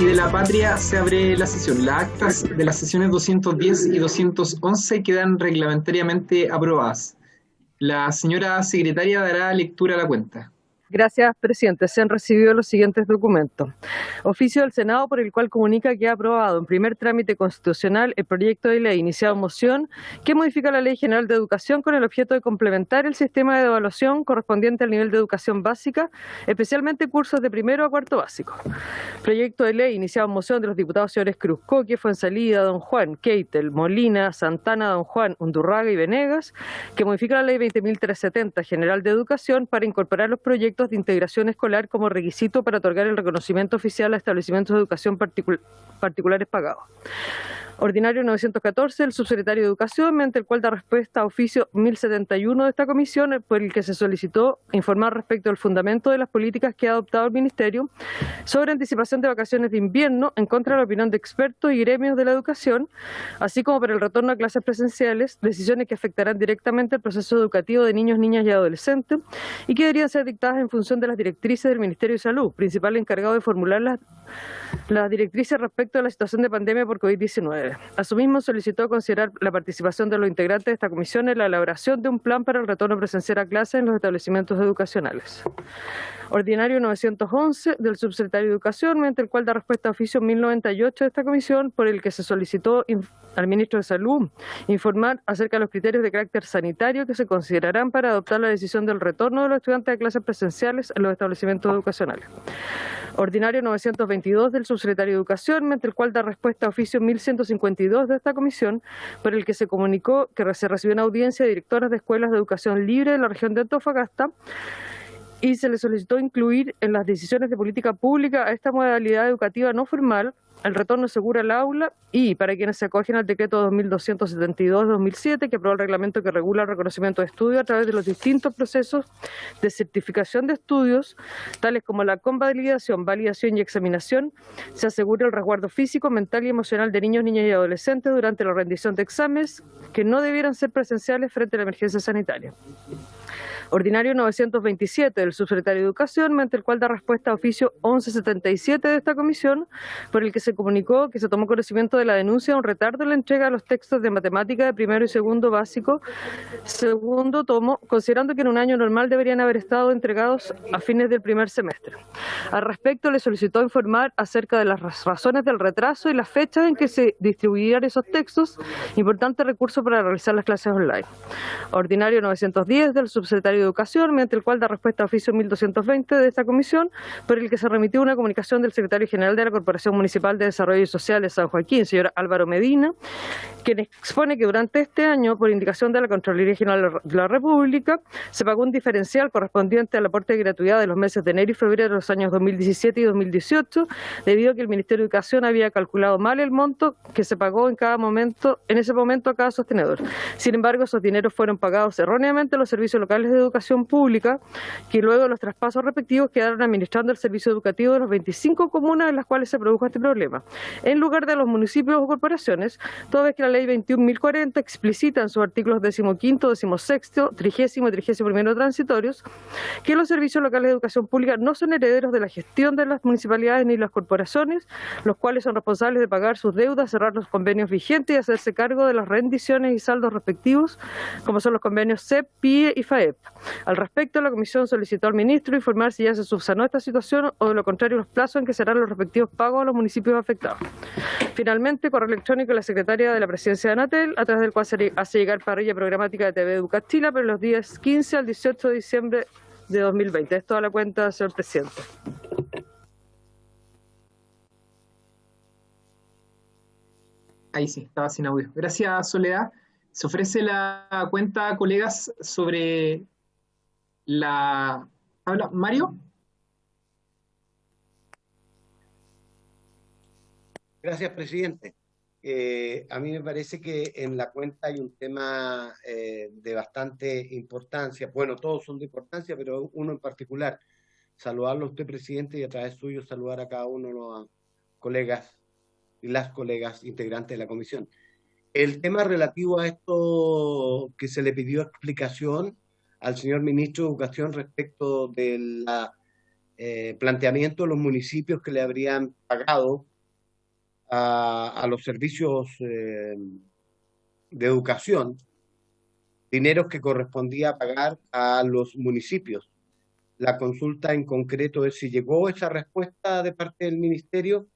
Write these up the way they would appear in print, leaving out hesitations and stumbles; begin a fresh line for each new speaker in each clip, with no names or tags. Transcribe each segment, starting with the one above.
y de la Patria se abre la sesión. Las actas de las sesiones 210 y 211 quedan reglamentariamente aprobadas. La señora secretaria dará lectura a la cuenta.
Gracias, presidente. Se han recibido los siguientes documentos. Oficio del Senado por el cual comunica que ha aprobado en primer trámite constitucional el proyecto de ley iniciado en moción que modifica la Ley General de Educación con el objeto de complementar el sistema de evaluación correspondiente al nivel de educación básica, especialmente cursos de primero a cuarto básico. Proyecto de ley iniciado en moción de los diputados señores Cruz Coque, Fuenzalida, Don Juan, Keitel, Molina, Santana, Don Juan, Undurraga y Venegas, que modifica la Ley 20.370 General de Educación para incorporar los proyectos de integración escolar como requisito para otorgar el reconocimiento oficial a establecimientos de educación particulares pagados. Ordinario 914 del subsecretario de Educación, mediante el cual da respuesta a oficio 1071 de esta comisión, por el que se solicitó informar respecto al fundamento de las políticas que ha adoptado el Ministerio sobre anticipación de vacaciones de invierno en contra de la opinión de expertos y gremios de la educación, así como para el retorno a clases presenciales, decisiones que afectarán directamente el proceso educativo de niños, niñas y adolescentes y que deberían ser dictadas en función de las directrices del Ministerio de Salud, principal encargado de formular las directrices respecto a la situación de pandemia por COVID-19. Asimismo, solicitó considerar la participación de los integrantes de esta comisión en la elaboración de un plan para el retorno presencial a clases en los establecimientos educacionales. Ordinario 911 del subsecretario de Educación, mediante el cual da respuesta a oficio 1098 de esta comisión, por el que se solicitó al ministro de Salud informar acerca de los criterios de carácter sanitario que se considerarán para adoptar la decisión del retorno de los estudiantes a clases presenciales en los establecimientos educacionales. Ordinario 922 del subsecretario de Educación, mediante el cual da respuesta a oficio 1152 de esta comisión, por el que se comunicó que se recibió una audiencia de directoras de escuelas de educación libre de la región de Antofagasta y se le solicitó incluir en las decisiones de política pública a esta modalidad educativa no formal el retorno seguro al aula y para quienes se acogen al decreto 2272-2007 que aprobó el reglamento que regula el reconocimiento de estudio a través de los distintos procesos de certificación de estudios, tales como la convalidación, validación y examinación, se asegura el resguardo físico, mental y emocional de niños, niñas y adolescentes durante la rendición de exámenes que no debieran ser presenciales frente a la emergencia sanitaria. Ordinario 927 del subsecretario de Educación, mediante el cual da respuesta a oficio 1177 de esta comisión, por el que se comunicó que se tomó conocimiento de la denuncia de un retardo en la entrega de los textos de matemática de primero y segundo básico, segundo tomo, considerando que en un año normal deberían haber estado entregados a fines del primer semestre. Al respecto, le solicitó informar acerca de las razones del retraso y las fechas en que se distribuirían esos textos, importante recurso para realizar las clases online. Ordinario 910 del subsecretario de Educación, mediante el cual da respuesta a oficio 1220 de esta comisión, por el que se remitió una comunicación del secretario general de la Corporación Municipal de Desarrollo Social de San Joaquín, señor Álvaro Medina, quien expone que durante este año, por indicación de la Contraloría General de la República, se pagó un diferencial correspondiente al aporte de gratuidad de los meses de enero y febrero de los años 2017 y 2018, debido a que el Ministerio de Educación había calculado mal el monto que se pagó en ese momento a cada sostenedor. Sin embargo, esos dineros fueron pagados erróneamente a los servicios locales de educación pública, que luego de los traspasos respectivos quedaron administrando el servicio educativo de las 25 comunas en las cuales se produjo este problema, en lugar de los municipios o corporaciones, toda vez que la ley 21.040 explicita en sus artículos 15, 16, 30 y 31 transitorios que los servicios locales de educación pública no son herederos de la gestión de las municipalidades ni las corporaciones, los cuales son responsables de pagar sus deudas, cerrar los convenios vigentes y hacerse cargo de las rendiciones y saldos respectivos, como son los convenios CEP, PIE y FAEP. Al respecto, la comisión solicitó al ministro informar si ya se subsanó esta situación o de lo contrario los plazos en que serán los respectivos pagos a los municipios afectados. Finalmente, correo electrónico de la secretaria de la presidencia de Anatel, a través del cual se hace llegar parrilla programática de TV Educachila para los días 15 al 18 de diciembre de 2020. Es toda la cuenta, señor presidente.
Ahí sí, estaba sin audio. Gracias, Soledad. Se ofrece la cuenta, colegas, sobre la... ¿Habla Mario?
Gracias, presidente. A mí me parece que en la cuenta hay un tema de bastante importancia. Bueno, todos son de importancia, pero uno en particular. Saludarlo a usted, presidente, y a través suyo saludar a cada uno de los colegas y las colegas integrantes de la comisión. El tema relativo a esto que se le pidió explicación al señor ministro de Educación respecto del planteamiento de los municipios que le habrían pagado a los servicios de educación, dineros que correspondía pagar a los municipios. La consulta en concreto es si llegó esa respuesta de parte del ministerio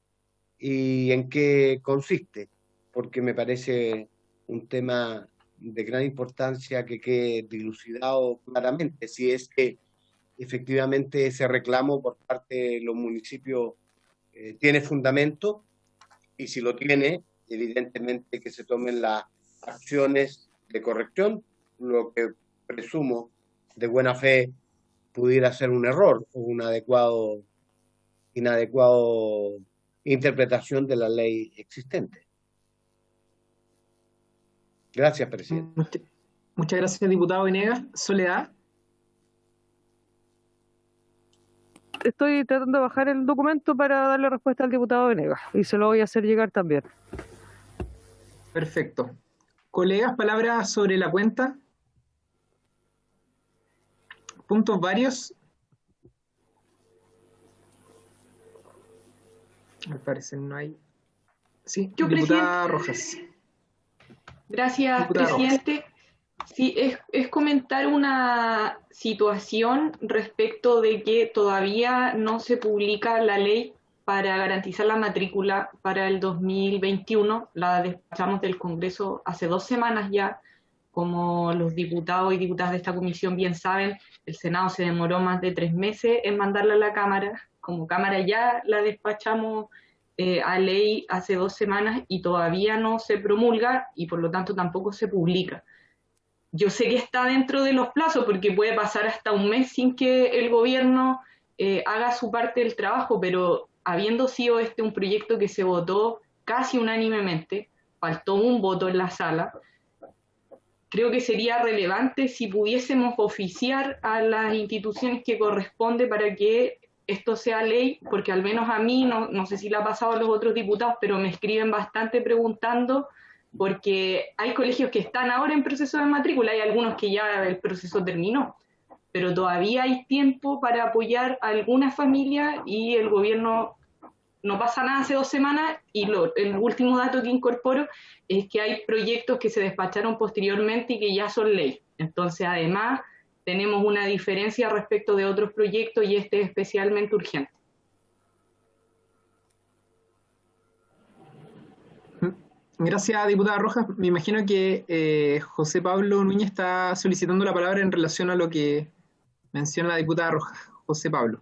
y en qué consiste, porque me parece un tema de gran importancia que quede dilucidado claramente si es que efectivamente ese reclamo por parte de los municipios tiene fundamento, y si lo tiene, evidentemente que se tomen las acciones de corrección, lo que presumo de buena fe pudiera ser un error o una inadecuado interpretación de la ley existente. Gracias, presidente.
Muchas gracias, diputado Venegas. Soledad.
Estoy tratando de bajar el documento para darle respuesta al diputado Venegas y se lo voy a hacer llegar también.
Perfecto. Colegas, palabras sobre la cuenta. Puntos varios. Al parecer no hay. Sí,
Yo,
diputada Rojas.
Gracias,
Diputada
presidente.
Rojas.
Sí, es comentar una situación respecto de que todavía no se publica la ley para garantizar la matrícula para el 2021. La despachamos del Congreso hace 2 semanas ya. Como los diputados y diputadas de esta comisión bien saben, el Senado se demoró más de 3 meses en mandarla a la Cámara. Como Cámara ya la despachamos a ley hace 2 semanas y todavía no se promulga y por lo tanto tampoco se publica. Yo sé que está dentro de los plazos porque puede pasar hasta un mes sin que el gobierno haga su parte del trabajo, pero habiendo sido este un proyecto que se votó casi unánimemente, faltó un voto en la sala, creo que sería relevante si pudiésemos oficiar a las instituciones que corresponde para que esto sea ley, porque al menos a mí, no sé si le ha pasado a los otros diputados, pero me escriben bastante preguntando, porque hay colegios que están ahora en proceso de matrícula, hay algunos que ya el proceso terminó, pero todavía hay tiempo para apoyar a algunas familias y el gobierno no pasa nada hace 2 semanas y el último dato que incorporo es que hay proyectos que se despacharon posteriormente y que ya son ley. Entonces, además, tenemos una diferencia respecto de otros proyectos y este es especialmente urgente.
Gracias, diputada Rojas. Me imagino que José Pablo Núñez está solicitando la palabra en relación a lo que menciona la diputada Rojas. José Pablo.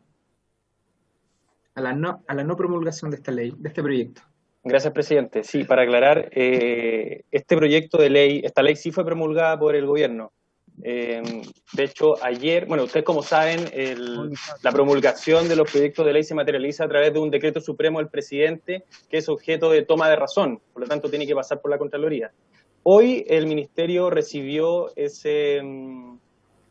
A la no promulgación de esta ley, de este proyecto.
Gracias, presidente. Sí, para aclarar, este proyecto de ley, esta ley sí fue promulgada por el gobierno. De hecho, ayer, bueno, ustedes como saben, la promulgación de los proyectos de ley se materializa a través de un decreto supremo del presidente que es objeto de toma de razón, por lo tanto tiene que pasar por la Contraloría. Hoy el Ministerio recibió ese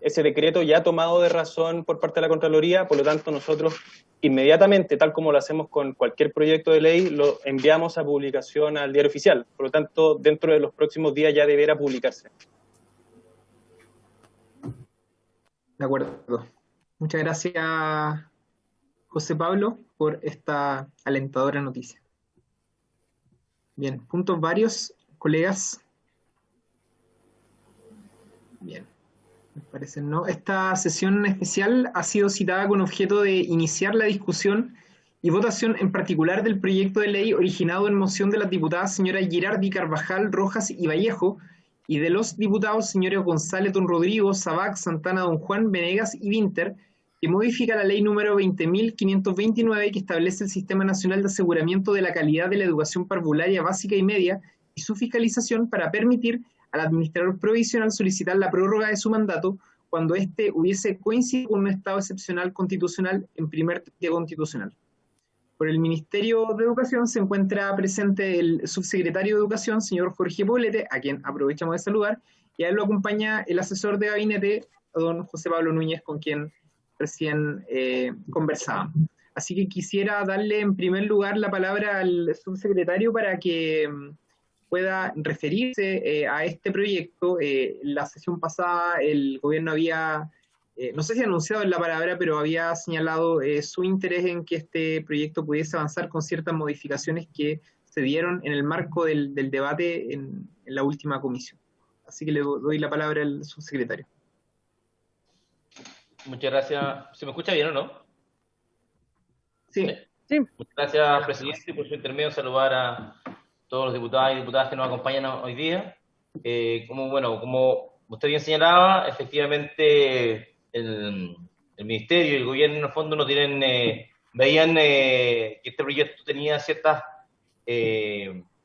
decreto ya tomado de razón por parte de la Contraloría, por lo tanto nosotros inmediatamente, tal como lo hacemos con cualquier proyecto de ley, lo enviamos a publicación al diario oficial, por lo tanto dentro de los próximos días ya deberá publicarse.
De acuerdo. Muchas gracias, José Pablo, por esta alentadora noticia. Bien, puntos varios, colegas. Bien, me parece no. Esta sesión especial ha sido citada con objeto de iniciar la discusión y votación en particular del proyecto de ley originado en moción de las diputadas señora Girardi, Carvajal, Rojas y Vallejo, y de los diputados señores González, Don Rodrigo, Sabac, Santana, Don Juan, Venegas y Vinter, que modifica la ley número 20.529 que establece el Sistema Nacional de Aseguramiento de la Calidad de la Educación Parvularia Básica y Media y su fiscalización para permitir al administrador provisional solicitar la prórroga de su mandato cuando éste hubiese coincidido con un estado excepcional constitucional en primer día constitucional. Por el Ministerio de Educación se encuentra presente el subsecretario de Educación, señor Jorge Poblete, a quien aprovechamos de saludar, y a él lo acompaña el asesor de gabinete, don José Pablo Núñez, con quien recién conversábamos. Así que quisiera darle en primer lugar la palabra al subsecretario para que pueda referirse a este proyecto. La sesión pasada el gobierno había... no sé si ha anunciado en la palabra, pero había señalado su interés en que este proyecto pudiese avanzar con ciertas modificaciones que se dieron en el marco del debate en la última comisión. Así que le doy la palabra al subsecretario.
Muchas gracias. ¿Se me escucha bien o no?
Sí.
Sí.
Muchas gracias, presidente, por su intermedio. Saludar a todos los diputados y diputadas que nos acompañan hoy día. Como usted bien señalaba, efectivamente el Ministerio y el Gobierno en el fondo no tienen, veían que este proyecto tenía ciertas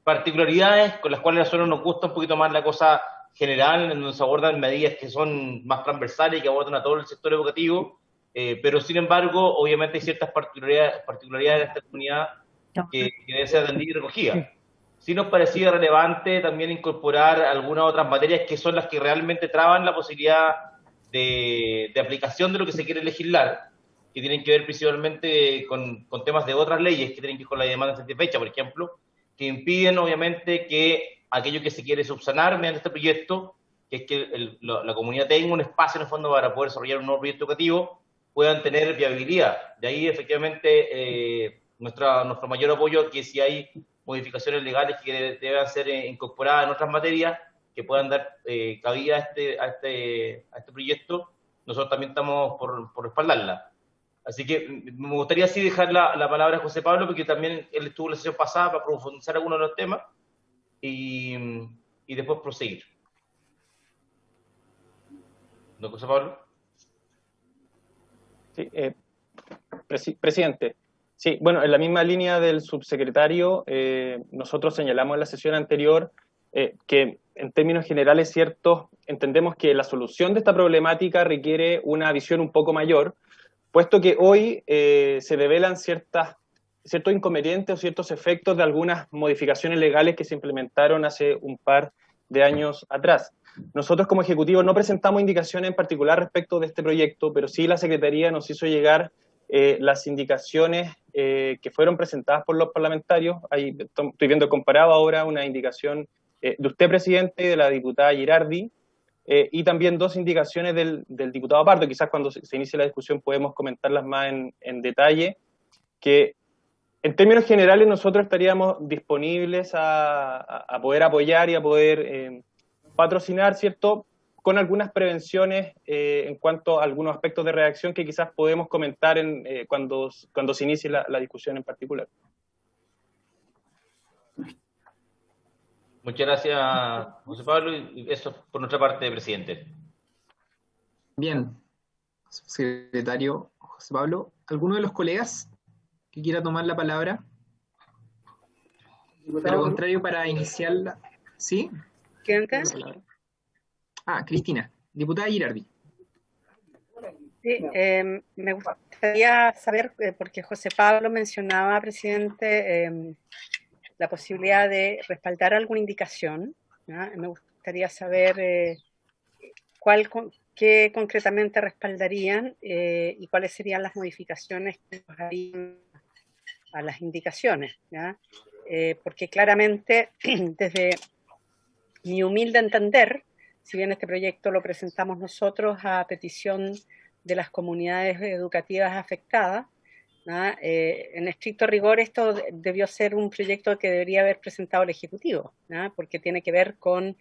particularidades con las cuales a nosotros nos gusta un poquito más la cosa general, en donde se abordan medidas que son más transversales y que abordan a todo el sector educativo, pero sin embargo, obviamente hay ciertas particularidades de esta comunidad que deben ser atendidas y recogidas. Sí nos parecía relevante también incorporar algunas otras materias que son las que realmente traban la posibilidad de aplicación de lo que se quiere legislar, que tienen que ver principalmente con temas de otras leyes, que tienen que ver con la demanda satisfecha, por ejemplo, que impiden obviamente que aquello que se quiere subsanar mediante este proyecto, que es que la comunidad tenga un espacio en el fondo para poder desarrollar un nuevo proyecto educativo, puedan tener viabilidad. De ahí efectivamente nuestro mayor apoyo, que si hay modificaciones legales que deban ser incorporadas en otras materias, que puedan dar cabida a este proyecto, nosotros también estamos por respaldarla. Así que me gustaría así dejar la palabra a José Pablo, porque también él estuvo la sesión pasada para profundizar algunos de los temas y después proseguir. ¿No, José Pablo?
Sí, presidente. Sí, bueno, en la misma línea del subsecretario, nosotros señalamos en la sesión anterior que en términos generales, ciertos, entendemos que la solución de esta problemática requiere una visión un poco mayor, puesto que hoy se develan ciertos inconvenientes o ciertos efectos de algunas modificaciones legales que se implementaron hace un par de años atrás. Nosotros como Ejecutivo no presentamos indicaciones en particular respecto de este proyecto, pero sí la Secretaría nos hizo llegar las indicaciones que fueron presentadas por los parlamentarios. Ahí estoy viendo comparado ahora una indicación de usted, presidente, y de la diputada Girardi, y también dos indicaciones del diputado Pardo. Quizás cuando se inicie la discusión podemos comentarlas más en detalle, que en términos generales nosotros estaríamos disponibles a poder apoyar y a poder patrocinar, ¿cierto?, con algunas prevenciones en cuanto a algunos aspectos de redacción que quizás podemos comentar cuando se inicie la discusión en particular.
Muchas gracias, José Pablo, y eso por nuestra parte, presidente.
Bien, secretario José Pablo, ¿alguno de los colegas que quiera tomar la palabra? De lo contrario, para iniciarla, ¿sí?
¿Quién acá?
Cristina, diputada Girardi.
Sí, me gustaría saber, porque José Pablo mencionaba, presidente, la posibilidad de respaldar alguna indicación, ¿no? Me gustaría saber qué concretamente respaldarían y cuáles serían las modificaciones que harían a las indicaciones, ¿no? Porque claramente, desde mi humilde entender, si bien este proyecto lo presentamos nosotros a petición de las comunidades educativas afectadas, ¿no? En estricto rigor esto debió ser un proyecto que debería haber presentado el Ejecutivo, ¿no? Porque tiene que ver con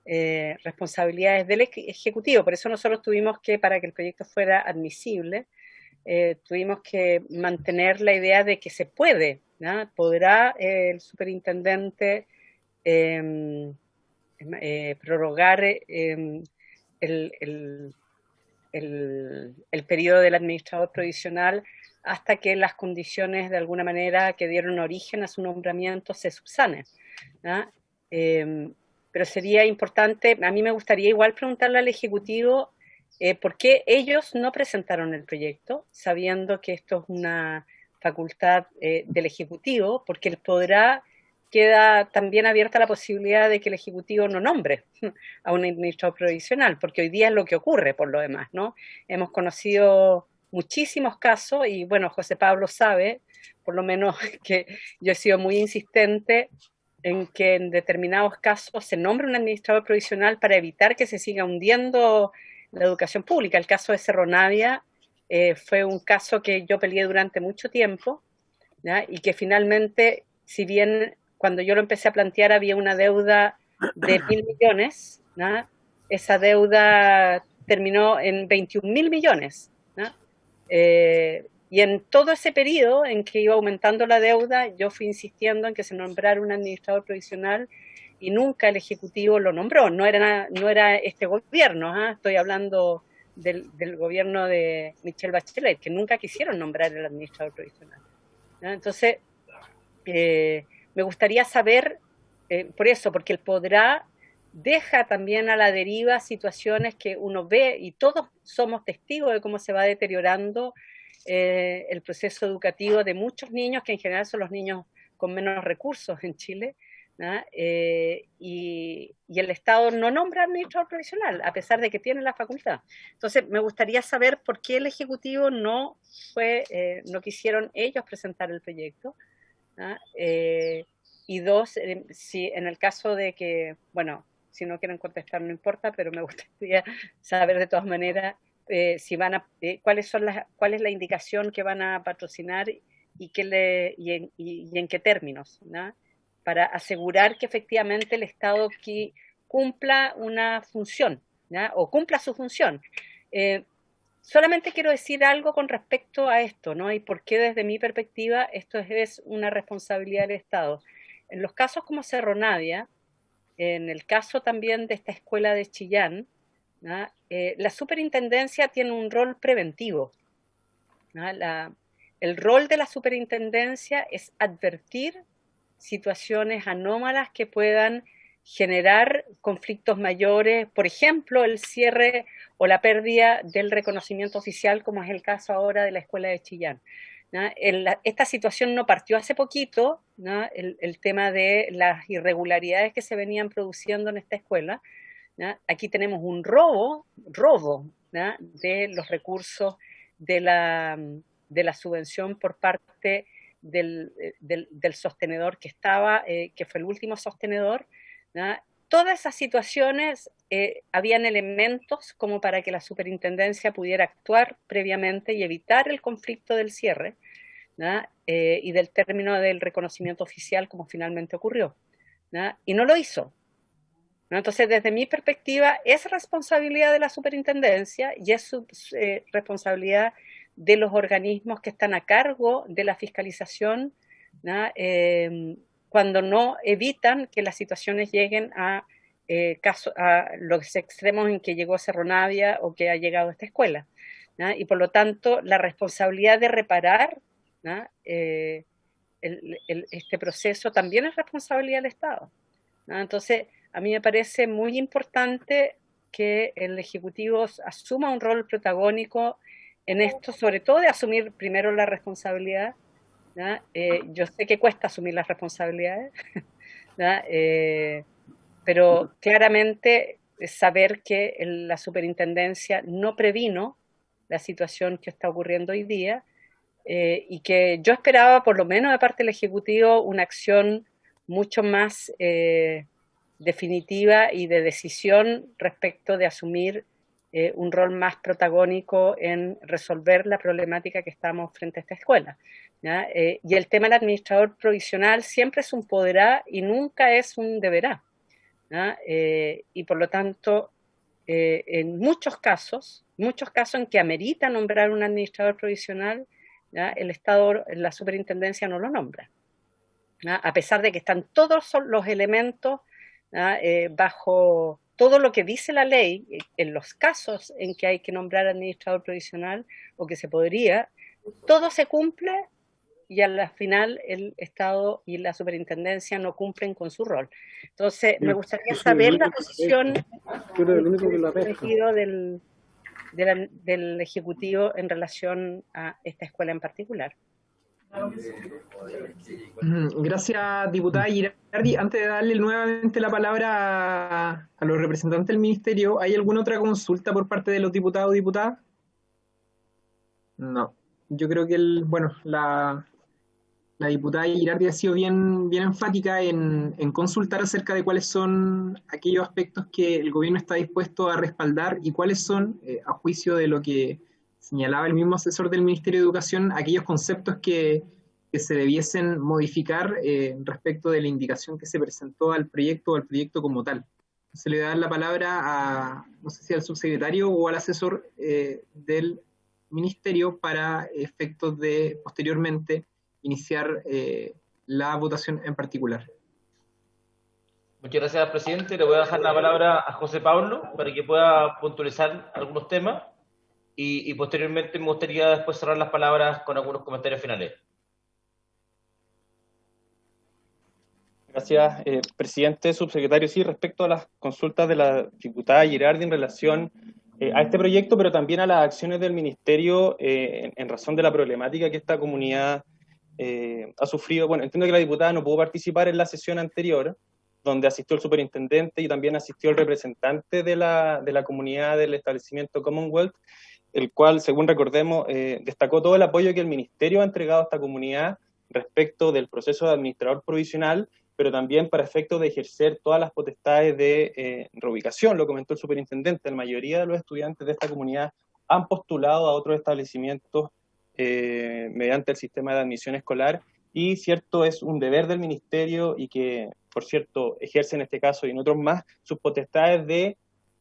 responsabilidades del Ejecutivo. Por eso nosotros tuvimos que, para que el proyecto fuera admisible, tuvimos que mantener la idea de que se puede, ¿no? Podrá el superintendente prorrogar el periodo del administrador provisional hasta que las condiciones de alguna manera que dieron origen a su nombramiento se subsanen, ¿no? Pero sería importante, a mí me gustaría igual preguntarle al Ejecutivo por qué ellos no presentaron el proyecto, sabiendo que esto es una facultad del Ejecutivo, porque él queda también abierta la posibilidad de que el Ejecutivo no nombre a un administrador provisional, porque hoy día es lo que ocurre por lo demás, ¿no? Hemos conocido muchísimos casos y bueno, José Pablo sabe, por lo menos que yo he sido muy insistente en que en determinados casos se nombre un administrador provisional para evitar que se siga hundiendo la educación pública. El caso de Cerro Navia fue un caso que yo peleé durante mucho tiempo, ¿ya? Y que finalmente, si bien cuando yo lo empecé a plantear había una deuda de 1.000 millones, ¿no? Esa deuda terminó en 21.000 millones, ¿no? Y en todo ese periodo en que iba aumentando la deuda, yo fui insistiendo en que se nombrara un administrador provisional y nunca el Ejecutivo lo nombró. No era este gobierno, ¿eh? Estoy hablando del gobierno de Michelle Bachelet, que nunca quisieron nombrar el administrador provisional, ¿no? Entonces, me gustaría saber, por eso, porque el podrá deja también a la deriva situaciones que uno ve y todos somos testigos de cómo se va deteriorando el proceso educativo de muchos niños, que en general son los niños con menos recursos en Chile, ¿no? Y el Estado no nombra administrador provisional, a pesar de que tiene la facultad. Entonces, me gustaría saber por qué el Ejecutivo no quisieron ellos presentar el proyecto, ¿no? Y dos, si en el caso de que, bueno, si no quieren contestar no importa, pero me gustaría saber de todas maneras si van a, cuál es la indicación que van a patrocinar y en qué términos, ¿no? Para asegurar que efectivamente el Estado cumpla una función, ¿no? O cumpla su función. Solamente quiero decir algo con respecto a esto, ¿no? Y por qué desde mi perspectiva esto es una responsabilidad del Estado. En los casos como Cerro Navia, en el caso también de esta escuela de Chillán, ¿no? La superintendencia tiene un rol preventivo, ¿no? El rol de la superintendencia es advertir situaciones anómalas que puedan generar conflictos mayores, por ejemplo, el cierre o la pérdida del reconocimiento oficial, como es el caso ahora de la escuela de Chillán, ¿no? Esta situación no partió hace poquito, ¿no? El tema de las irregularidades que se venían produciendo en esta escuela, ¿no? Aquí tenemos un robo, ¿no? De los recursos de la subvención por parte del sostenedor que fue el último sostenedor, ¿no? Todas esas situaciones habían elementos como para que la superintendencia pudiera actuar previamente y evitar el conflicto del cierre, ¿no? Y del término del reconocimiento oficial como finalmente ocurrió, ¿no? Y no lo hizo, ¿no? Entonces, desde mi perspectiva, es responsabilidad de la superintendencia y es responsabilidad de los organismos que están a cargo de la fiscalización, ¿no? Cuando no evitan que las situaciones lleguen a los extremos en que llegó Cerro Navia o que ha llegado esta escuela, ¿no? Y por lo tanto, la responsabilidad de reparar, ¿no? Este proceso también es responsabilidad del Estado, ¿no? Entonces, a mí me parece muy importante que el Ejecutivo asuma un rol protagónico en esto, sobre todo de asumir primero la responsabilidad, ¿no? Yo sé que cuesta asumir las responsabilidades, ¿no? Pero claramente saber que la superintendencia no previno la situación que está ocurriendo hoy día, y que yo esperaba, por lo menos de parte del Ejecutivo, una acción mucho más definitiva y de decisión respecto de asumir un rol más protagónico en resolver la problemática que estamos frente a esta escuela, ¿ya? Y el tema del administrador provisional siempre es un podrá y nunca es un deberá, ¿ya? Y por lo tanto, en muchos casos en que amerita nombrar un administrador provisional, ¿ya? El Estado, la superintendencia no lo nombra, ¿ya? A pesar de que están todos los elementos, ¿ya? Bajo todo lo que dice la ley, en los casos en que hay que nombrar administrador provisional o que se podría, todo se cumple y al final el Estado y la superintendencia no cumplen con su rol. Entonces, me gustaría saber la posición del Ejecutivo en relación a esta escuela en particular.
Gracias, diputada Girardi. Antes de darle nuevamente la palabra a los representantes del Ministerio, ¿hay alguna otra consulta por parte de los diputados o diputadas? No. Yo creo que la diputada Girardi ha sido bien enfática en consultar acerca de cuáles son aquellos aspectos que el gobierno está dispuesto a respaldar y cuáles son, a juicio de lo que señalaba el mismo asesor del Ministerio de Educación, aquellos conceptos que que se debiesen modificar respecto de la indicación que se presentó al proyecto o al proyecto como tal. Se le da la palabra a, no sé si al subsecretario o al asesor del ministerio para efectos de posteriormente iniciar la votación en particular.
Muchas gracias, presidente. Le voy a dejar la palabra a José Pablo para que pueda puntualizar algunos temas y posteriormente me gustaría después cerrar las palabras con algunos comentarios finales.
Gracias, presidente, subsecretario. Sí, respecto a las consultas de la diputada Girardi en relación a este proyecto, pero también a las acciones del ministerio en razón de la problemática que esta comunidad ha sufrido. Bueno, entiendo que la diputada no pudo participar en la sesión anterior, donde asistió el superintendente y también asistió el representante de la comunidad del establecimiento Commonwealth, el cual, según recordemos, destacó todo el apoyo que el ministerio ha entregado a esta comunidad respecto del proceso de administrador provisional, pero también para efectos de ejercer todas las potestades de reubicación. Lo comentó el superintendente, la mayoría de los estudiantes de esta comunidad han postulado a otros establecimientos mediante el sistema de admisión escolar, y cierto, es un deber del ministerio y que, por cierto, ejerce en este caso y en otros más sus potestades de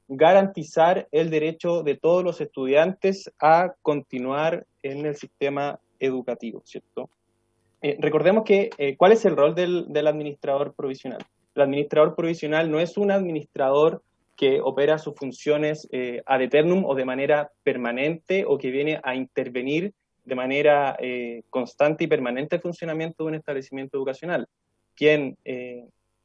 garantizar el derecho de todos los estudiantes a continuar en el sistema educativo, ¿cierto? Recordemos que, ¿cuál es el rol del administrador provisional? El administrador provisional no es un administrador que opera sus funciones ad eternum o de manera permanente, o que viene a intervenir de manera constante y permanente el funcionamiento de un establecimiento educacional. Quien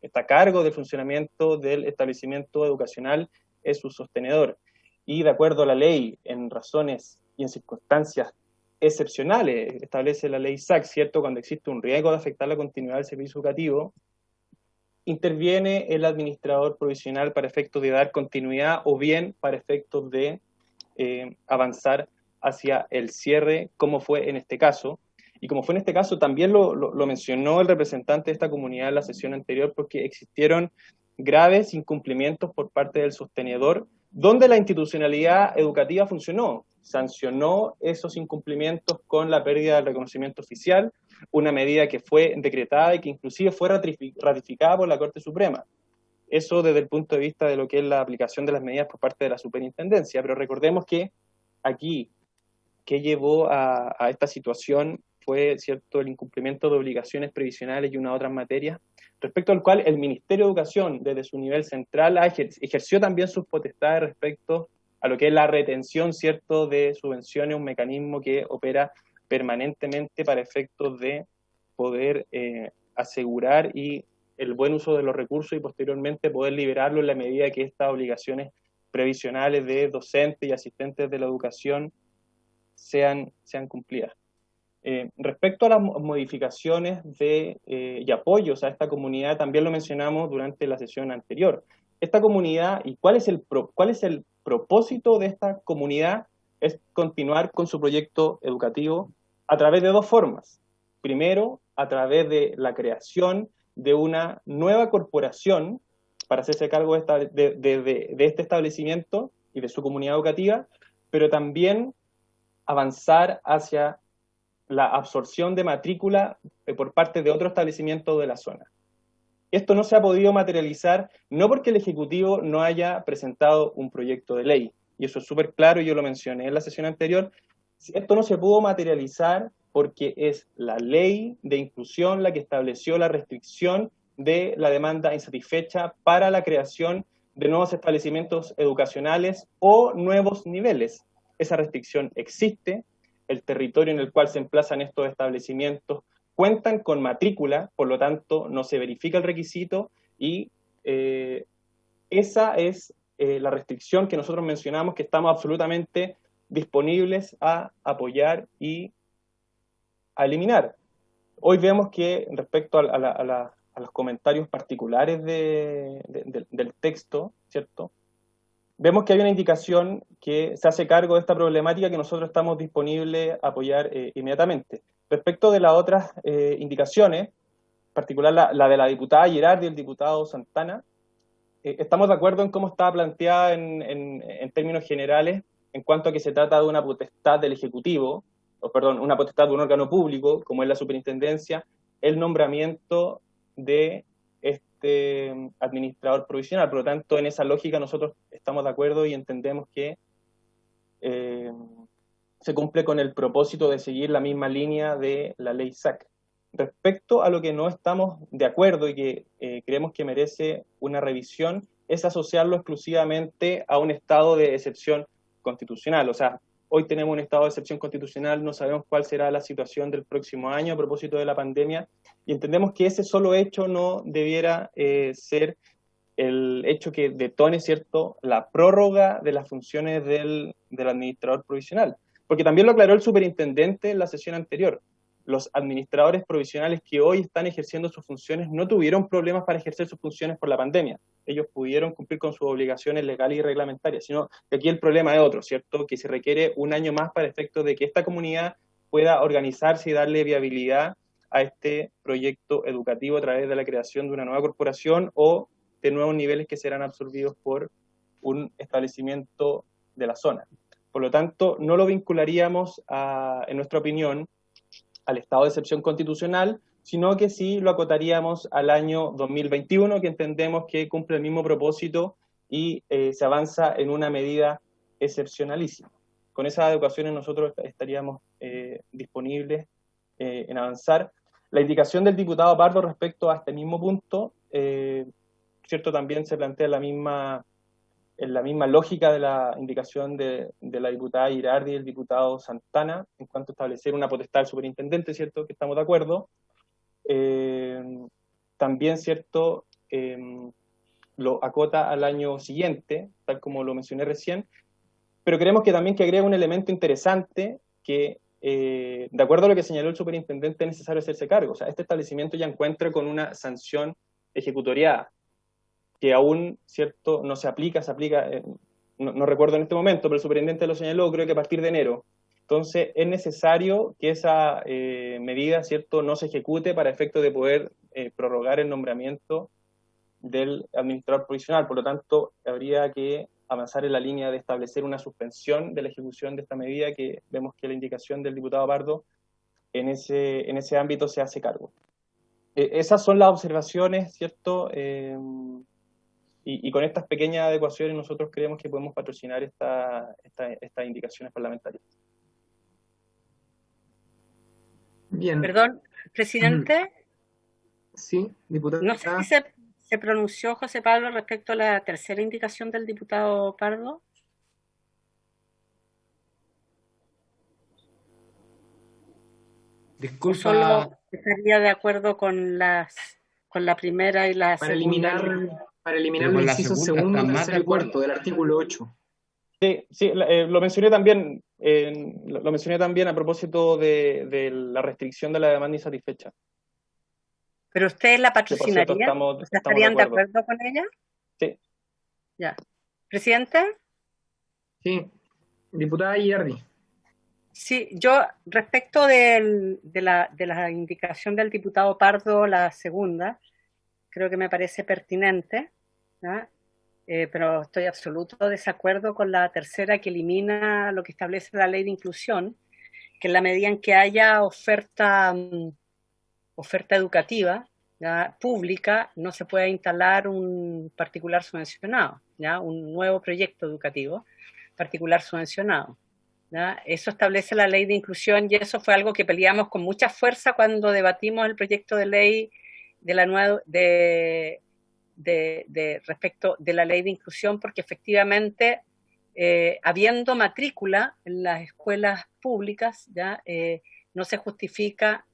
está a cargo del funcionamiento del establecimiento educacional es su sostenedor. Y de acuerdo a la ley, en razones y en circunstancias excepcionales, establece la ley SAC, ¿cierto? Cuando existe un riesgo de afectar la continuidad del servicio educativo, interviene el administrador provisional para efectos de dar continuidad o bien para efectos de avanzar hacia el cierre, como fue en este caso. Y como fue en este caso, también lo mencionó el representante de esta comunidad en la sesión anterior, porque existieron graves incumplimientos por parte del sostenedor, donde la institucionalidad educativa funcionó, sancionó esos incumplimientos con la pérdida del reconocimiento oficial, una medida que fue decretada y que inclusive fue ratificada por la Corte Suprema. Eso desde el punto de vista de lo que es la aplicación de las medidas por parte de la superintendencia. Pero recordemos que aquí, que llevó a esta situación fue, ¿cierto?, el incumplimiento de obligaciones previsionales y unas otras materias, respecto al cual el Ministerio de Educación, desde su nivel central, ejerció también sus potestades respecto a lo que es la retención, ¿cierto?, de subvenciones, un mecanismo que opera permanentemente para efectos de poder asegurar y el buen uso de los recursos y posteriormente poder liberarlo en la medida que estas obligaciones previsionales de docentes y asistentes de la educación sean cumplidas. Respecto a las modificaciones y apoyos a esta comunidad, también lo mencionamos durante la sesión anterior. Esta comunidad, ¿y cuál es el propósito de esta comunidad? Es continuar con su proyecto educativo a través de dos formas. Primero, a través de la creación de una nueva corporación para hacerse cargo de este establecimiento y de su comunidad educativa, pero también avanzar hacia la absorción de matrícula por parte de otro establecimiento de la zona. Esto no se ha podido materializar, no porque el Ejecutivo no haya presentado un proyecto de ley, y eso es súper claro, y yo lo mencioné en la sesión anterior. Esto no se pudo materializar porque es la ley de inclusión la que estableció la restricción de la demanda insatisfecha para la creación de nuevos establecimientos educacionales o nuevos niveles. Esa restricción existe, el territorio en el cual se emplazan estos establecimientos cuentan con matrícula, por lo tanto no se verifica el requisito, y esa es la restricción que nosotros mencionamos, que estamos absolutamente disponibles a apoyar y a eliminar. Hoy vemos que respecto a los comentarios particulares del texto, ¿cierto?, vemos que hay una indicación que se hace cargo de esta problemática que nosotros estamos disponibles a apoyar inmediatamente. Respecto de las otras indicaciones, en particular la de la diputada Girardi y el diputado Santana, estamos de acuerdo en cómo está planteada en términos generales, en cuanto a que se trata de una potestad del Ejecutivo, una potestad de un órgano público, como es la superintendencia, el nombramiento de este administrador provisional. Por lo tanto, en esa lógica nosotros estamos de acuerdo y entendemos que se cumple con el propósito de seguir la misma línea de la ley SAC. Respecto a lo que no estamos de acuerdo y que creemos que merece una revisión, es asociarlo exclusivamente a un estado de excepción constitucional. O sea, hoy tenemos un estado de excepción constitucional, no sabemos cuál será la situación del próximo año a propósito de la pandemia, y entendemos que ese solo hecho no debiera ser el hecho que detone, ¿cierto?, la prórroga de las funciones del administrador provisional. Porque también lo aclaró el superintendente en la sesión anterior. Los administradores provisionales que hoy están ejerciendo sus funciones no tuvieron problemas para ejercer sus funciones por la pandemia. Ellos pudieron cumplir con sus obligaciones legales y reglamentarias, sino que aquí el problema es otro, ¿cierto?, que se requiere un año más para efectos de que esta comunidad pueda organizarse y darle viabilidad a este proyecto educativo a través de la creación de una nueva corporación o de nuevos niveles que serán absorbidos por un establecimiento de la zona. Por lo tanto, no lo vincularíamos, en nuestra opinión, al estado de excepción constitucional, sino que sí lo acotaríamos al año 2021, que entendemos que cumple el mismo propósito y se avanza en una medida excepcionalísima. Con esas adecuaciones nosotros estaríamos disponibles en avanzar. La indicación del diputado Pardo respecto a este mismo punto, cierto, también se plantea en la misma lógica de la indicación de la diputada Girardi y el diputado Santana, en cuanto a establecer una potestad del superintendente, ¿cierto?, que estamos de acuerdo. También, ¿cierto?, lo acota al año siguiente, tal como lo mencioné recién, pero creemos que también que agrega un elemento interesante que, de acuerdo a lo que señaló el superintendente, es necesario hacerse cargo. O sea, este establecimiento ya encuentra con una sanción ejecutoriada, que aún, ¿cierto?, no se aplica, no recuerdo en este momento, pero el superintendente lo señaló, creo que a partir de enero. Entonces, es necesario que esa medida, ¿cierto?, no se ejecute para efecto de poder prorrogar el nombramiento del administrador provisional. Por lo tanto, habría que avanzar en la línea de establecer una suspensión de la ejecución de esta medida, que vemos que la indicación del diputado Pardo en ese ámbito se hace cargo. Esas son las observaciones, ¿cierto?, y con estas pequeñas adecuaciones nosotros creemos que podemos patrocinar estas indicaciones parlamentarias.
Bien.
Perdón, presidente.
Sí, diputado.
No sé si se pronunció José Pablo respecto a la tercera indicación del diputado Pardo.
Disculpa.
Solo estaría de acuerdo con la primera y la segunda.
Para eliminar los incisos segundo, tercero y cuarto del artículo 8.
Sí, lo mencioné también a propósito de la restricción de la demanda insatisfecha.
¿Pero ustedes la patrocinarían?
O sea,
¿Estarían de acuerdo con ella?
Sí.
Ya. ¿Presidente?
Sí. Diputada Girardi.
Sí, yo respecto de la indicación del diputado Pardo, la segunda, creo que me parece pertinente, ¿no? Pero estoy absoluto desacuerdo con la tercera, que elimina lo que establece la ley de inclusión, que en la medida en que haya oferta educativa, ¿ya?, pública, no se puede instalar un particular subvencionado, ¿ya?, un nuevo proyecto educativo particular subvencionado, ¿ya? Eso establece la ley de inclusión, y eso fue algo que peleamos con mucha fuerza cuando debatimos el proyecto de ley de la nueva respecto de la ley de inclusión, porque efectivamente habiendo matrícula en las escuelas públicas, ¿ya?, no se justifica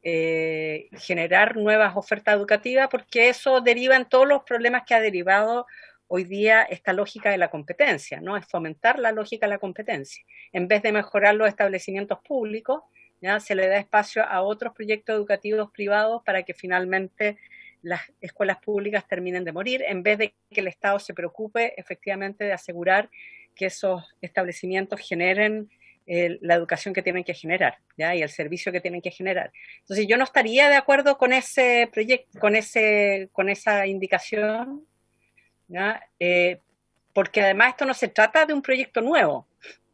generar nuevas ofertas educativas, porque eso deriva en todos los problemas que ha derivado hoy día esta lógica de la competencia, ¿no? Es fomentar la lógica de la competencia. En vez de mejorar los establecimientos públicos, ¿ya?, se le da espacio a otros proyectos educativos privados para que finalmente las escuelas públicas terminen de morir, en vez de que el Estado se preocupe efectivamente de asegurar que esos establecimientos generen la educación que tienen que generar, ¿ya?, y el servicio que tienen que generar. Entonces yo no estaría de acuerdo con ese proyecto, con esa indicación, ¿ya?, porque además esto no se trata de un proyecto nuevo,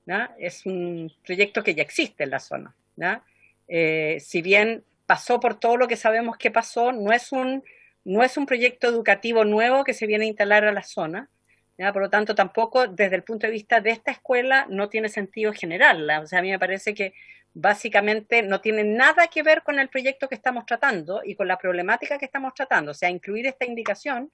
¿ya?, es un proyecto que ya existe en la zona. ¿ya? Si bien pasó por todo lo que sabemos que pasó, no es un proyecto educativo nuevo que se viene a instalar a la zona, ¿ya? Por lo tanto, tampoco desde el punto de vista de esta escuela no tiene sentido generarla. O sea, a mí me parece que básicamente no tiene nada que ver con el proyecto que estamos tratando y con la problemática que estamos tratando. O sea, incluir esta indicación,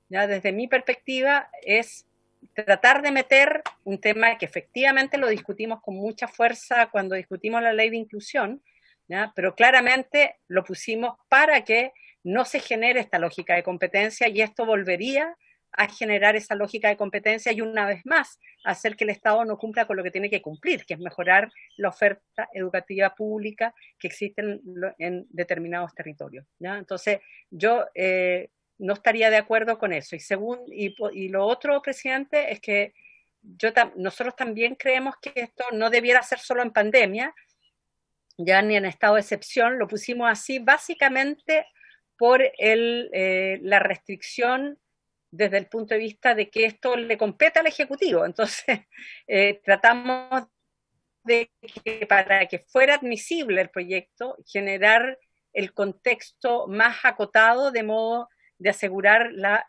ya desde mi perspectiva, es tratar de meter un tema que efectivamente lo discutimos con mucha fuerza cuando discutimos la ley de inclusión, ¿ya? Pero claramente lo pusimos para que no se genere esta lógica de competencia, y esto volvería a generar esa lógica de competencia y, una vez más, hacer que el Estado no cumpla con lo que tiene que cumplir, que es mejorar la oferta educativa pública que existe en determinados territorios, ¿ya? Entonces, yo no estaría de acuerdo con eso. Y lo otro, presidente, es que nosotros también creemos que esto no debiera ser solo en pandemia, ya ni en estado de excepción. Lo pusimos así básicamente por la restricción desde el punto de vista de que esto le compete al Ejecutivo. Entonces, tratamos de que, para que fuera admisible el proyecto, generar el contexto más acotado, de modo de asegurar la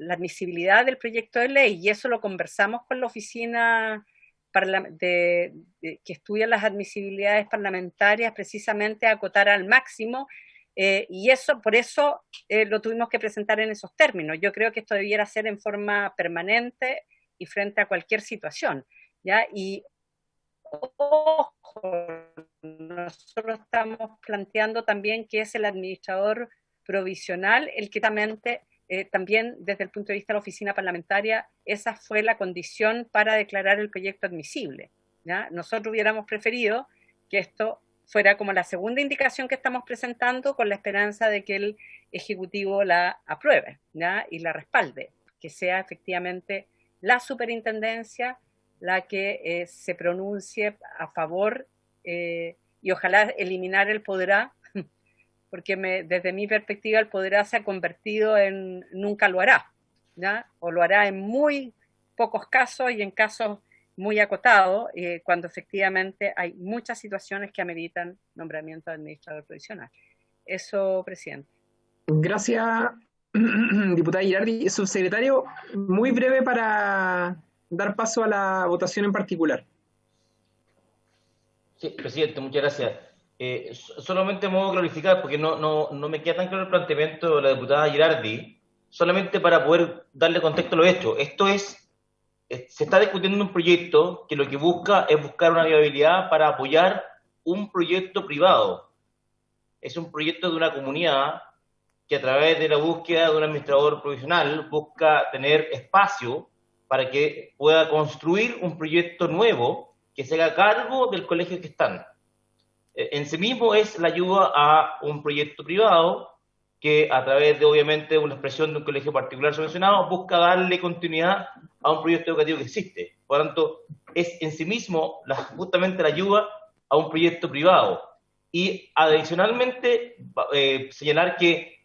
admisibilidad del proyecto de ley, y eso lo conversamos con la oficina que estudia las admisibilidades parlamentarias, precisamente a acotar al máximo. Y por eso lo tuvimos que presentar en esos términos. Yo creo que esto debiera ser en forma permanente y frente a cualquier situación, ¿ya? Y ojo, nosotros estamos planteando también que es el administrador provisional el que también desde el punto de vista de la oficina parlamentaria, esa fue la condición para declarar el proyecto admisible, ¿ya? Nosotros hubiéramos preferido que esto fuera como la segunda indicación que estamos presentando, con la esperanza de que el Ejecutivo la apruebe, ¿ya? Y la respalde, que sea efectivamente la superintendencia la que se pronuncie a favor, y ojalá eliminar el podrá, porque desde mi perspectiva el podrá se ha convertido en nunca lo hará, ¿ya? O lo hará en muy pocos casos y en casos muy acotado, cuando efectivamente hay muchas situaciones que ameritan nombramiento de administrador provisional. Eso, presidente.
Gracias, diputada Girardi. Subsecretario, muy breve para dar paso a la votación en particular.
Sí, presidente, muchas gracias. Solamente me voy a clarificar, porque no me queda tan claro el planteamiento de la diputada Girardi, solamente para poder darle contexto a lo hecho. Se está discutiendo un proyecto que lo que busca es buscar una viabilidad para apoyar un proyecto privado. Es un proyecto de una comunidad que, a través de la búsqueda de un administrador provisional, busca tener espacio para que pueda construir un proyecto nuevo que se haga cargo del colegio que están. En sí mismo es la ayuda a un proyecto privado que, a través de, obviamente, una expresión de un colegio particular subvencionado, busca darle continuidad a un proyecto educativo que existe. Por lo tanto, es en sí mismo justamente la ayuda a un proyecto privado. Y adicionalmente, señalar que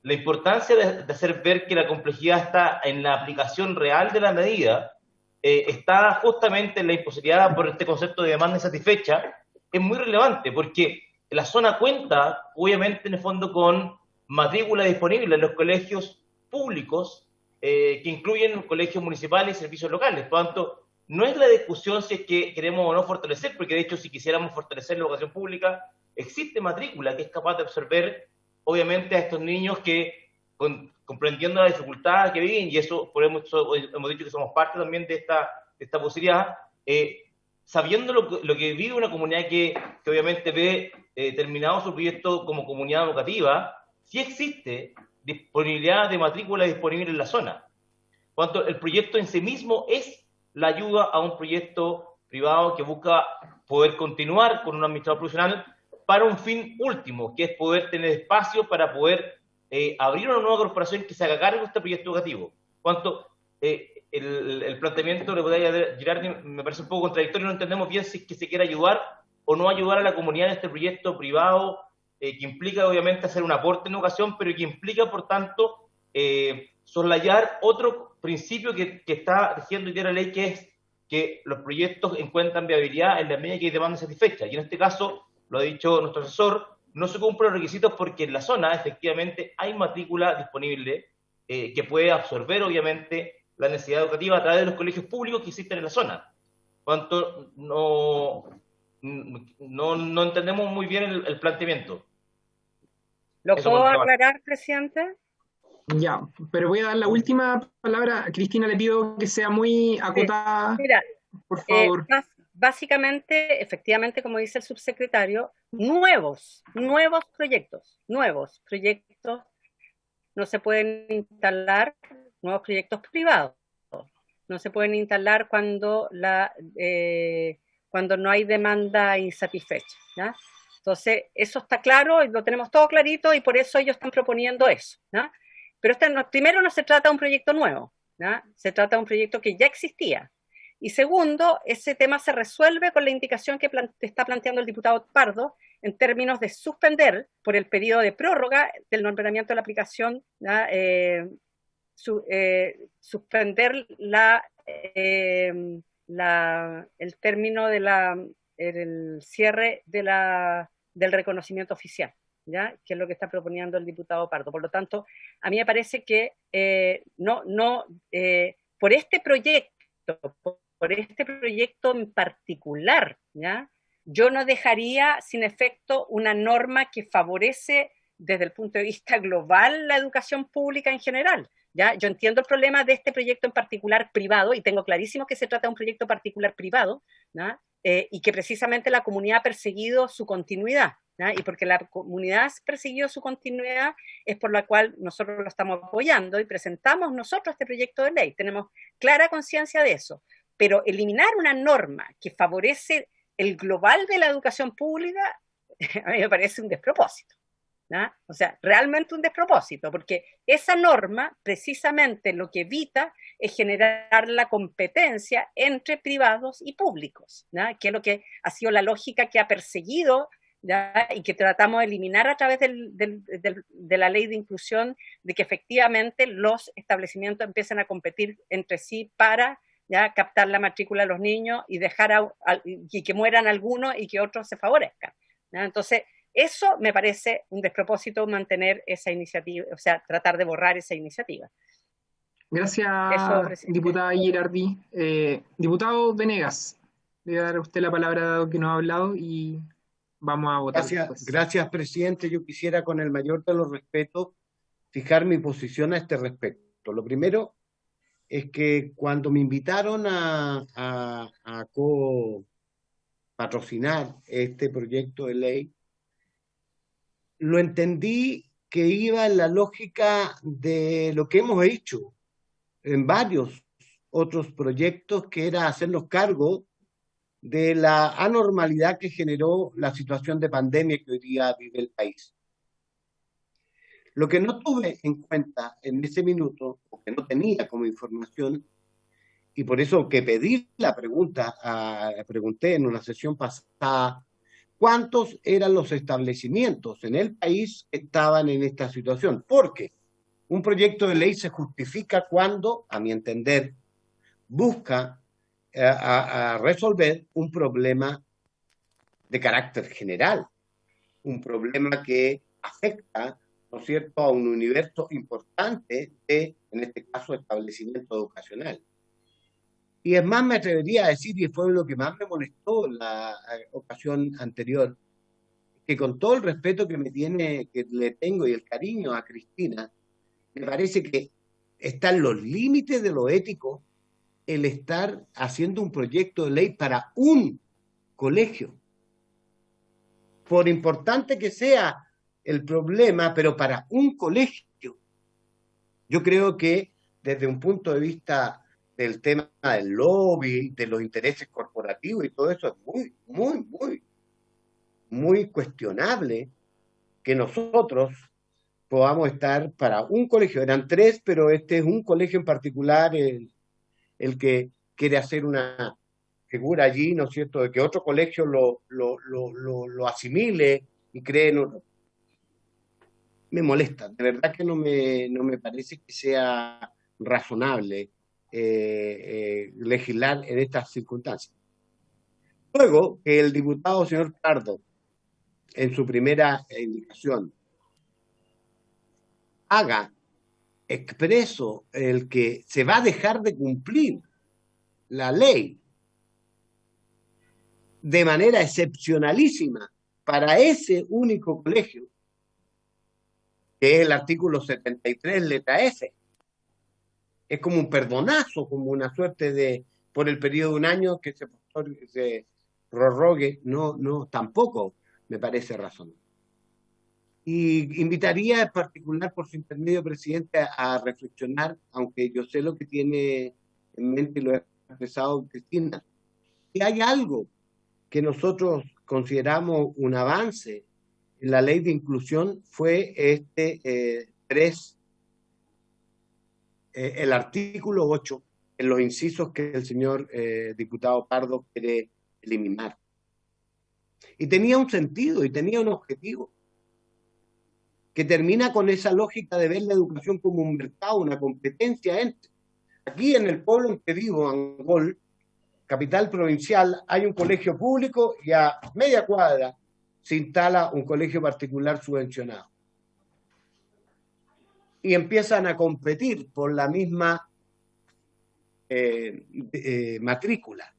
la importancia de hacer ver que la complejidad está en la aplicación real de la medida, está justamente en la imposibilidad por este concepto de demanda insatisfecha, es muy relevante, porque la zona cuenta, obviamente, en el fondo, con matrícula disponible en los colegios públicos, que incluyen colegios municipales y servicios locales. Por lo tanto, no es la discusión si es que queremos o no fortalecer, porque de hecho, si quisiéramos fortalecer la educación pública, existe matrícula que es capaz de absorber, obviamente, a estos niños que, comprendiendo la dificultad que viven, y eso por eso hemos dicho que somos parte también de esta posibilidad, sabiendo lo que vive una comunidad que obviamente ve terminado su proyecto como comunidad educativa, sí existe disponibilidad de matrícula disponible en la zona. Por lo tanto, el proyecto en sí mismo es la ayuda a un proyecto privado que busca poder continuar con un administrador profesional para un fin último, que es poder tener espacio para poder abrir una nueva corporación que se haga cargo de este proyecto educativo. Por lo tanto, el planteamiento de la diputada Girardi me parece un poco contradictorio. No entendemos bien si es que se quiere ayudar o no ayudar a la comunidad en este proyecto privado, que implica obviamente hacer un aporte en educación, pero que implica, por tanto, soslayar otro principio que está rigiendo hoy día la ley, que que los proyectos encuentran viabilidad en la medida que hay demanda satisfecha. Y en este caso, lo ha dicho nuestro asesor, no se cumplen los requisitos porque en la zona efectivamente hay matrícula disponible que puede absorber obviamente la necesidad educativa a través de los colegios públicos que existen en la zona. Cuanto no entendemos muy bien el planteamiento.
¿Lo
Eso
puedo
por otra parte.
aclarar, presidente?
Ya, pero voy a dar la última palabra. Cristina, le pido que sea muy acotada,
Mira,
por favor.
básicamente, efectivamente, como dice el subsecretario, nuevos proyectos no se pueden instalar, nuevos proyectos privados. No se pueden instalar cuando no hay demanda insatisfecha, ¿ya? Entonces, eso está claro, y lo tenemos todo clarito, y por eso ellos están proponiendo eso, ¿ya? Pero primero, no se trata de un proyecto nuevo, ¿ya? Se trata de un proyecto que ya existía. Y segundo, ese tema se resuelve con la indicación que está planteando el diputado Pardo en términos de suspender por el periodo de prórroga del nombramiento de la aplicación, ¿ya? Suspender el término el cierre del reconocimiento oficial, ¿ya? Que es lo que está proponiendo el diputado Pardo. Por lo tanto, a mí me parece que por este proyecto en particular, ¿ya? Yo no dejaría sin efecto una norma que favorece desde el punto de vista global la educación pública en general, ¿ya? Yo entiendo el problema de este proyecto en particular privado, y tengo clarísimo que se trata de un proyecto particular privado, ¿ya? Y que precisamente la comunidad ha perseguido su continuidad, ¿ya? Y porque la comunidad ha perseguido su continuidad es por la cual nosotros lo estamos apoyando y presentamos nosotros este proyecto de ley. Tenemos clara conciencia de eso, pero eliminar una norma que favorece el global de la educación pública a mí me parece un despropósito, ¿no? O sea, realmente un despropósito, porque esa norma precisamente lo que evita es generar la competencia entre privados y públicos, ¿no? Que es lo que ha sido la lógica que ha perseguido, ¿ya? Y que tratamos de eliminar a través de la ley de inclusión, de que efectivamente los establecimientos empiecen a competir entre sí para, ¿ya?, captar la matrícula de los niños y dejar y que mueran algunos y que otros se favorezcan, ¿ya? Entonces, eso me parece un despropósito, mantener esa iniciativa, o sea, tratar de borrar esa iniciativa.
Gracias,
Eso,
diputada Girardi. Diputado Venegas, le voy a dar a usted la palabra dado que no ha hablado y vamos a votar.
Gracias, presidente. Yo quisiera, con el mayor de los respetos, fijar mi posición a este respecto. Lo primero es que cuando me invitaron a patrocinar este proyecto de ley, lo entendí que iba en la lógica de lo que hemos hecho en varios otros proyectos, que era hacernos cargo de la anormalidad que generó la situación de pandemia que hoy día vive el país. Lo que no tuve en cuenta en ese minuto, o que no tenía como información, y por eso que pedí la pregunta, pregunté en una sesión pasada, ¿cuántos eran los establecimientos en el país que estaban en esta situación? Porque un proyecto de ley se justifica cuando, a mi entender, busca a resolver un problema de carácter general, un problema que afecta, ¿no es cierto?, a un universo importante de, en este caso, establecimiento educacional. Y es más, me atrevería a decir, y fue lo que más me molestó en la ocasión anterior, que con todo el respeto que le tengo y el cariño a Cristina, me parece que están los límites de lo ético el estar haciendo un proyecto de ley para un colegio. Por importante que sea el problema, pero para un colegio. Yo creo que desde un punto de vista del tema del lobby, de los intereses corporativos y todo eso, es muy cuestionable que nosotros podamos estar para un colegio. Eran 3, pero este es un colegio en particular el que quiere hacer una figura allí, ¿no es cierto?, de que otro colegio lo asimile y cree en otro. Me molesta, de verdad que no me parece que sea razonable legislar en estas circunstancias. Luego, que el diputado señor Pardo, en su primera indicación, haga expreso el que se va a dejar de cumplir la ley de manera excepcionalísima para ese único colegio, que es el artículo 73, letra F. Es como un perdonazo, como una suerte de, por el periodo de un año que se prorrogue, no, tampoco me parece razonable. Y invitaría en particular, por su intermedio, presidente, a reflexionar, aunque yo sé lo que tiene en mente y lo he expresado Cristina, si hay algo que nosotros consideramos un avance en la ley de inclusión, fue el artículo 8, en los incisos que el señor diputado Pardo quiere eliminar. Y tenía un sentido y tenía un objetivo, que termina con esa lógica de ver la educación como un mercado, una competencia entre. Aquí en el pueblo en que vivo, Angol, capital provincial, hay un colegio público y a media cuadra se instala un colegio particular subvencionado. Y empiezan a competir por la misma matrícula.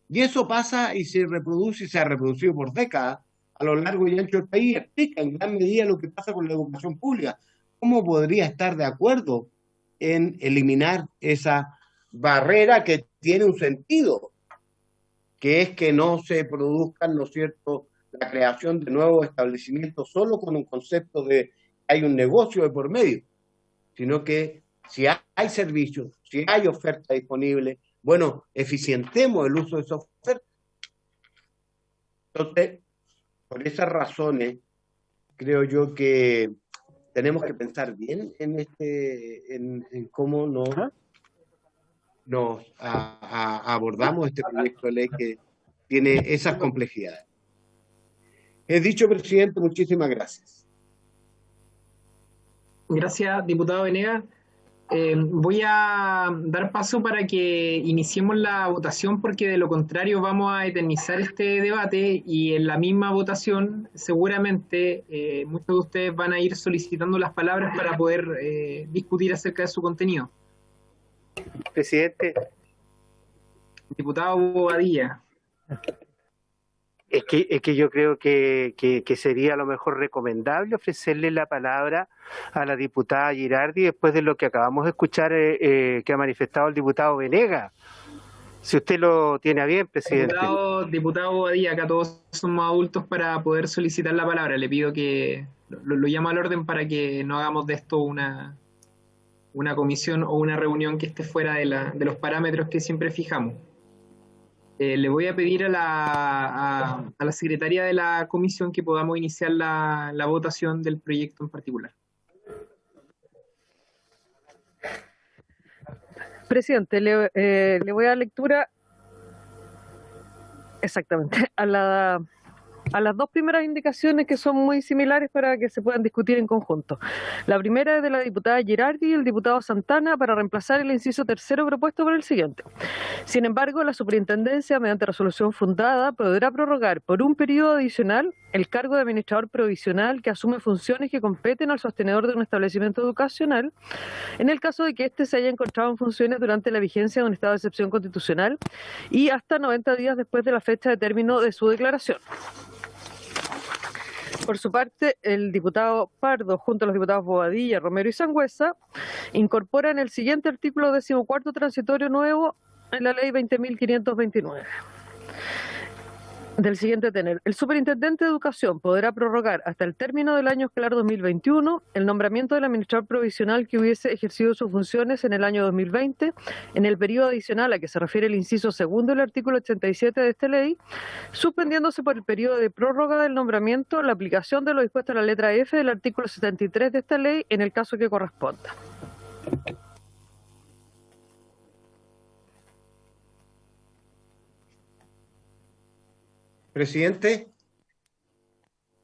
Y eso pasa y se reproduce y se ha reproducido por décadas a lo largo y ancho del país. Explica en gran medida lo que pasa con la educación pública. ¿Cómo podría estar de acuerdo en eliminar esa barrera que tiene un sentido, que es que no se produzcan, ¿no es cierto?, la creación de nuevos establecimientos solo con un concepto de que hay un negocio de por medio, sino que si hay servicios, si hay oferta disponible, bueno, eficientemos el uso de esa oferta. Entonces, por esas razones, creo yo que tenemos que pensar bien en cómo nos abordamos este proyecto de ley que tiene esas complejidades. He dicho, presidente, muchísimas gracias.
Gracias, diputado Venegas. Voy a dar paso para que iniciemos la votación, porque de lo contrario vamos a eternizar este debate y en la misma votación seguramente muchos de ustedes van a ir solicitando las palabras para poder discutir acerca de su contenido.
Presidente.
Diputado Bobadilla.
Es que yo creo que sería a lo mejor recomendable ofrecerle la palabra a la diputada Girardi después de lo que acabamos de escuchar que ha manifestado el diputado Venegas. Si usted lo tiene a bien, presidente.
Diputado Bobadilla, acá todos somos adultos para poder solicitar la palabra. Le pido que lo llamo al orden para que no hagamos de esto una comisión o una reunión que esté fuera de los parámetros que siempre fijamos. Le voy a pedir a la secretaria de la comisión que podamos iniciar la votación del proyecto en particular.
Presidente, le voy a dar lectura exactamente a las dos primeras indicaciones, que son muy similares para que se puedan discutir en conjunto. La primera es de la diputada Girardi y el diputado Santana para reemplazar el inciso tercero propuesto por el siguiente. Sin embargo, la superintendencia, mediante resolución fundada, podrá prorrogar por un periodo adicional el cargo de administrador provisional que asume funciones que competen al sostenedor de un establecimiento educacional, en el caso de que éste se haya encontrado en funciones durante la vigencia de un estado de excepción constitucional y hasta 90 días después de la fecha de término de su declaración. Por su parte, el diputado Pardo, junto a los diputados Bobadilla, Romero y Sangüesa, incorporan el siguiente artículo 14º transitorio nuevo en la ley 20.529. Del siguiente tenor: el superintendente de educación podrá prorrogar hasta el término del año escolar 2021 el nombramiento del administrador provisional que hubiese ejercido sus funciones en el año 2020, en el periodo adicional a que se refiere el inciso segundo del artículo 87 de esta ley, suspendiéndose por el periodo de prórroga del nombramiento la aplicación de lo dispuesto en la letra F del artículo 73 de esta ley en el caso que corresponda.
Presidente.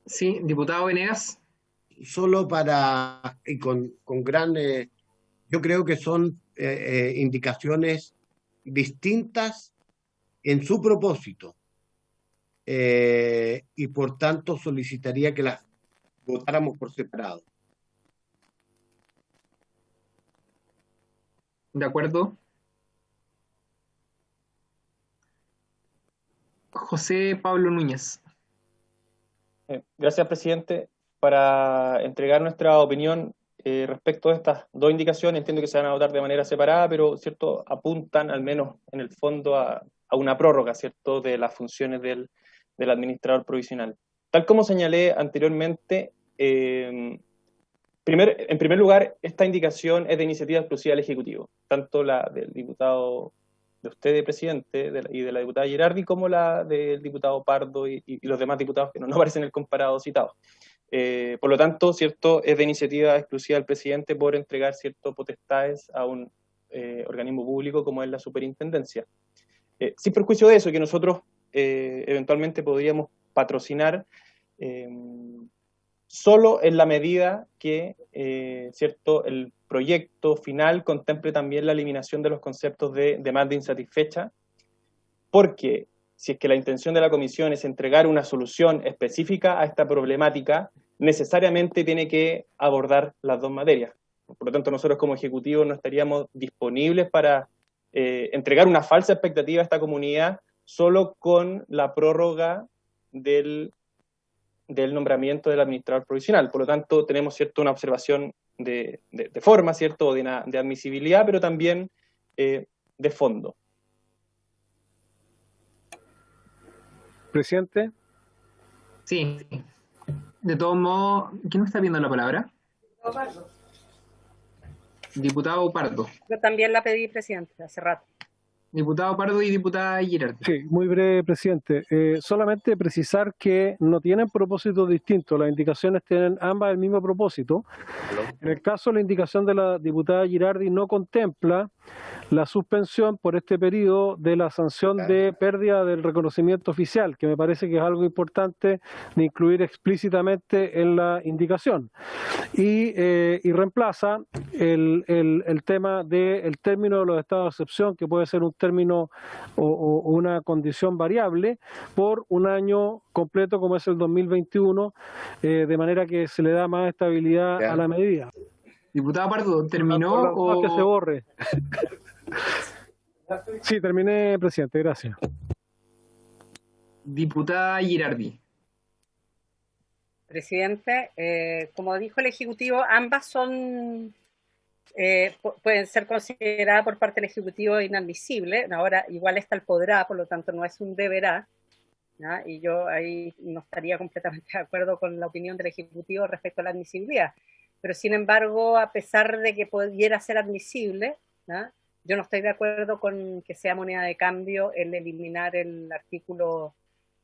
Sí, diputado Venegas.
Solo para, y con gran, yo creo que son indicaciones distintas en su propósito. Y por tanto solicitaría que las votáramos por separado.
¿De acuerdo? José Pablo Núñez.
Gracias, presidente. Para entregar nuestra opinión respecto a estas dos indicaciones, entiendo que se van a votar de manera separada, pero cierto, apuntan al menos en el fondo a una prórroga, ¿cierto?, de las funciones del administrador provisional. Tal como señalé anteriormente, en primer lugar, esta indicación es de iniciativa exclusiva del Ejecutivo, tanto la del diputado de usted, presidente, y de la diputada Girardi, como la del diputado Pardo y los demás diputados que no aparecen en el comparado citado. Por lo tanto, ¿cierto?, es de iniciativa exclusiva del presidente por entregar, ¿cierto?, potestades a un organismo público como es la superintendencia. Sin perjuicio de eso, que nosotros eventualmente podríamos patrocinar solo en la medida que ¿cierto?, el proyecto final contemple también la eliminación de los conceptos de demanda insatisfecha, porque si es que la intención de la comisión es entregar una solución específica a esta problemática, necesariamente tiene que abordar las dos materias. Por lo tanto, nosotros como Ejecutivo no estaríamos disponibles para entregar una falsa expectativa a esta comunidad solo con la prórroga del nombramiento del administrador provisional. Por lo tanto, tenemos, ¿cierto?, una observación de forma, ¿cierto?, de admisibilidad, pero también de fondo.
Presidente.
Sí. De todos modos, ¿quién me está pidiendo la palabra?
Pardo.
Diputado Pardo.
Yo también la pedí, presidente, hace rato.
Diputado Pardo y diputada Girardi.
Sí, muy breve, presidente. Solamente precisar que no tienen propósitos distintos. Las indicaciones tienen ambas el mismo propósito. En el caso, la indicación de la diputada Girardi no contempla la suspensión por este periodo de la sanción de pérdida del reconocimiento oficial, que me parece que es algo importante de incluir explícitamente en la indicación. Y reemplaza el tema del término de los estados de excepción, que puede ser un término o una condición variable, por un año completo como es el 2021, de manera que se le da más estabilidad a la medida.
Diputado Pardo, ¿terminó o...?
Que se borre. Sí, terminé, presidente, gracias.
Diputada Girardi.
Presidente, como dijo el Ejecutivo, ambas son pueden ser consideradas por parte del Ejecutivo inadmisibles. Ahora, igual está el podrá, por lo tanto no es un deberá, ¿no? Y yo ahí no estaría completamente de acuerdo con la opinión del Ejecutivo respecto a la admisibilidad. Pero sin embargo, a pesar de que pudiera ser admisible, ¿no?, yo no estoy de acuerdo con que sea moneda de cambio el eliminar el artículo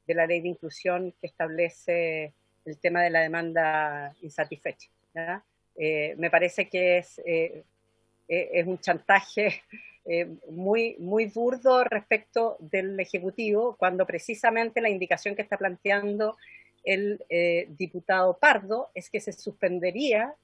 de la Ley de Inclusión que establece el tema de la demanda insatisfecha, ¿no? Me parece que es un chantaje muy, muy burdo respecto del Ejecutivo, cuando precisamente la indicación que está planteando el diputado Pardo es que se suspendería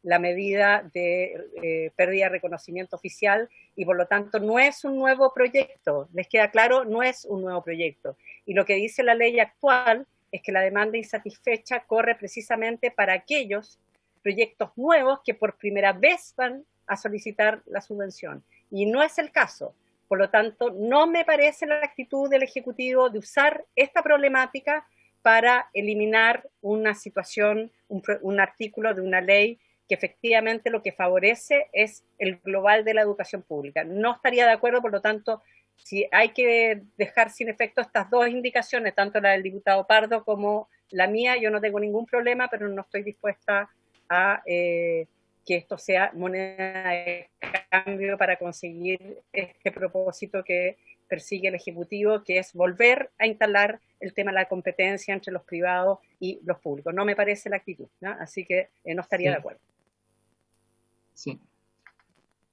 la medida de pérdida de reconocimiento oficial, y por lo tanto no es un nuevo proyecto. ¿Les queda claro? No es un nuevo proyecto. Y lo que dice la ley actual es que la demanda insatisfecha corre precisamente para aquellos proyectos nuevos que por primera vez van a solicitar la subvención. Y no es el caso. Por lo tanto, no me parece la actitud del Ejecutivo de usar esta problemática para eliminar una situación, un artículo de una ley que efectivamente lo que favorece es el global de la educación pública. No estaría de acuerdo, por lo tanto, si hay que dejar sin efecto estas dos indicaciones, tanto la del diputado Pardo como la mía, yo no tengo ningún problema, pero no estoy dispuesta a que esto sea moneda de cambio para conseguir este propósito que persigue el Ejecutivo, que es volver a instalar el tema de la competencia entre los privados y los públicos. No me parece la actitud, ¿no? Así que no estaría de acuerdo.
Sí.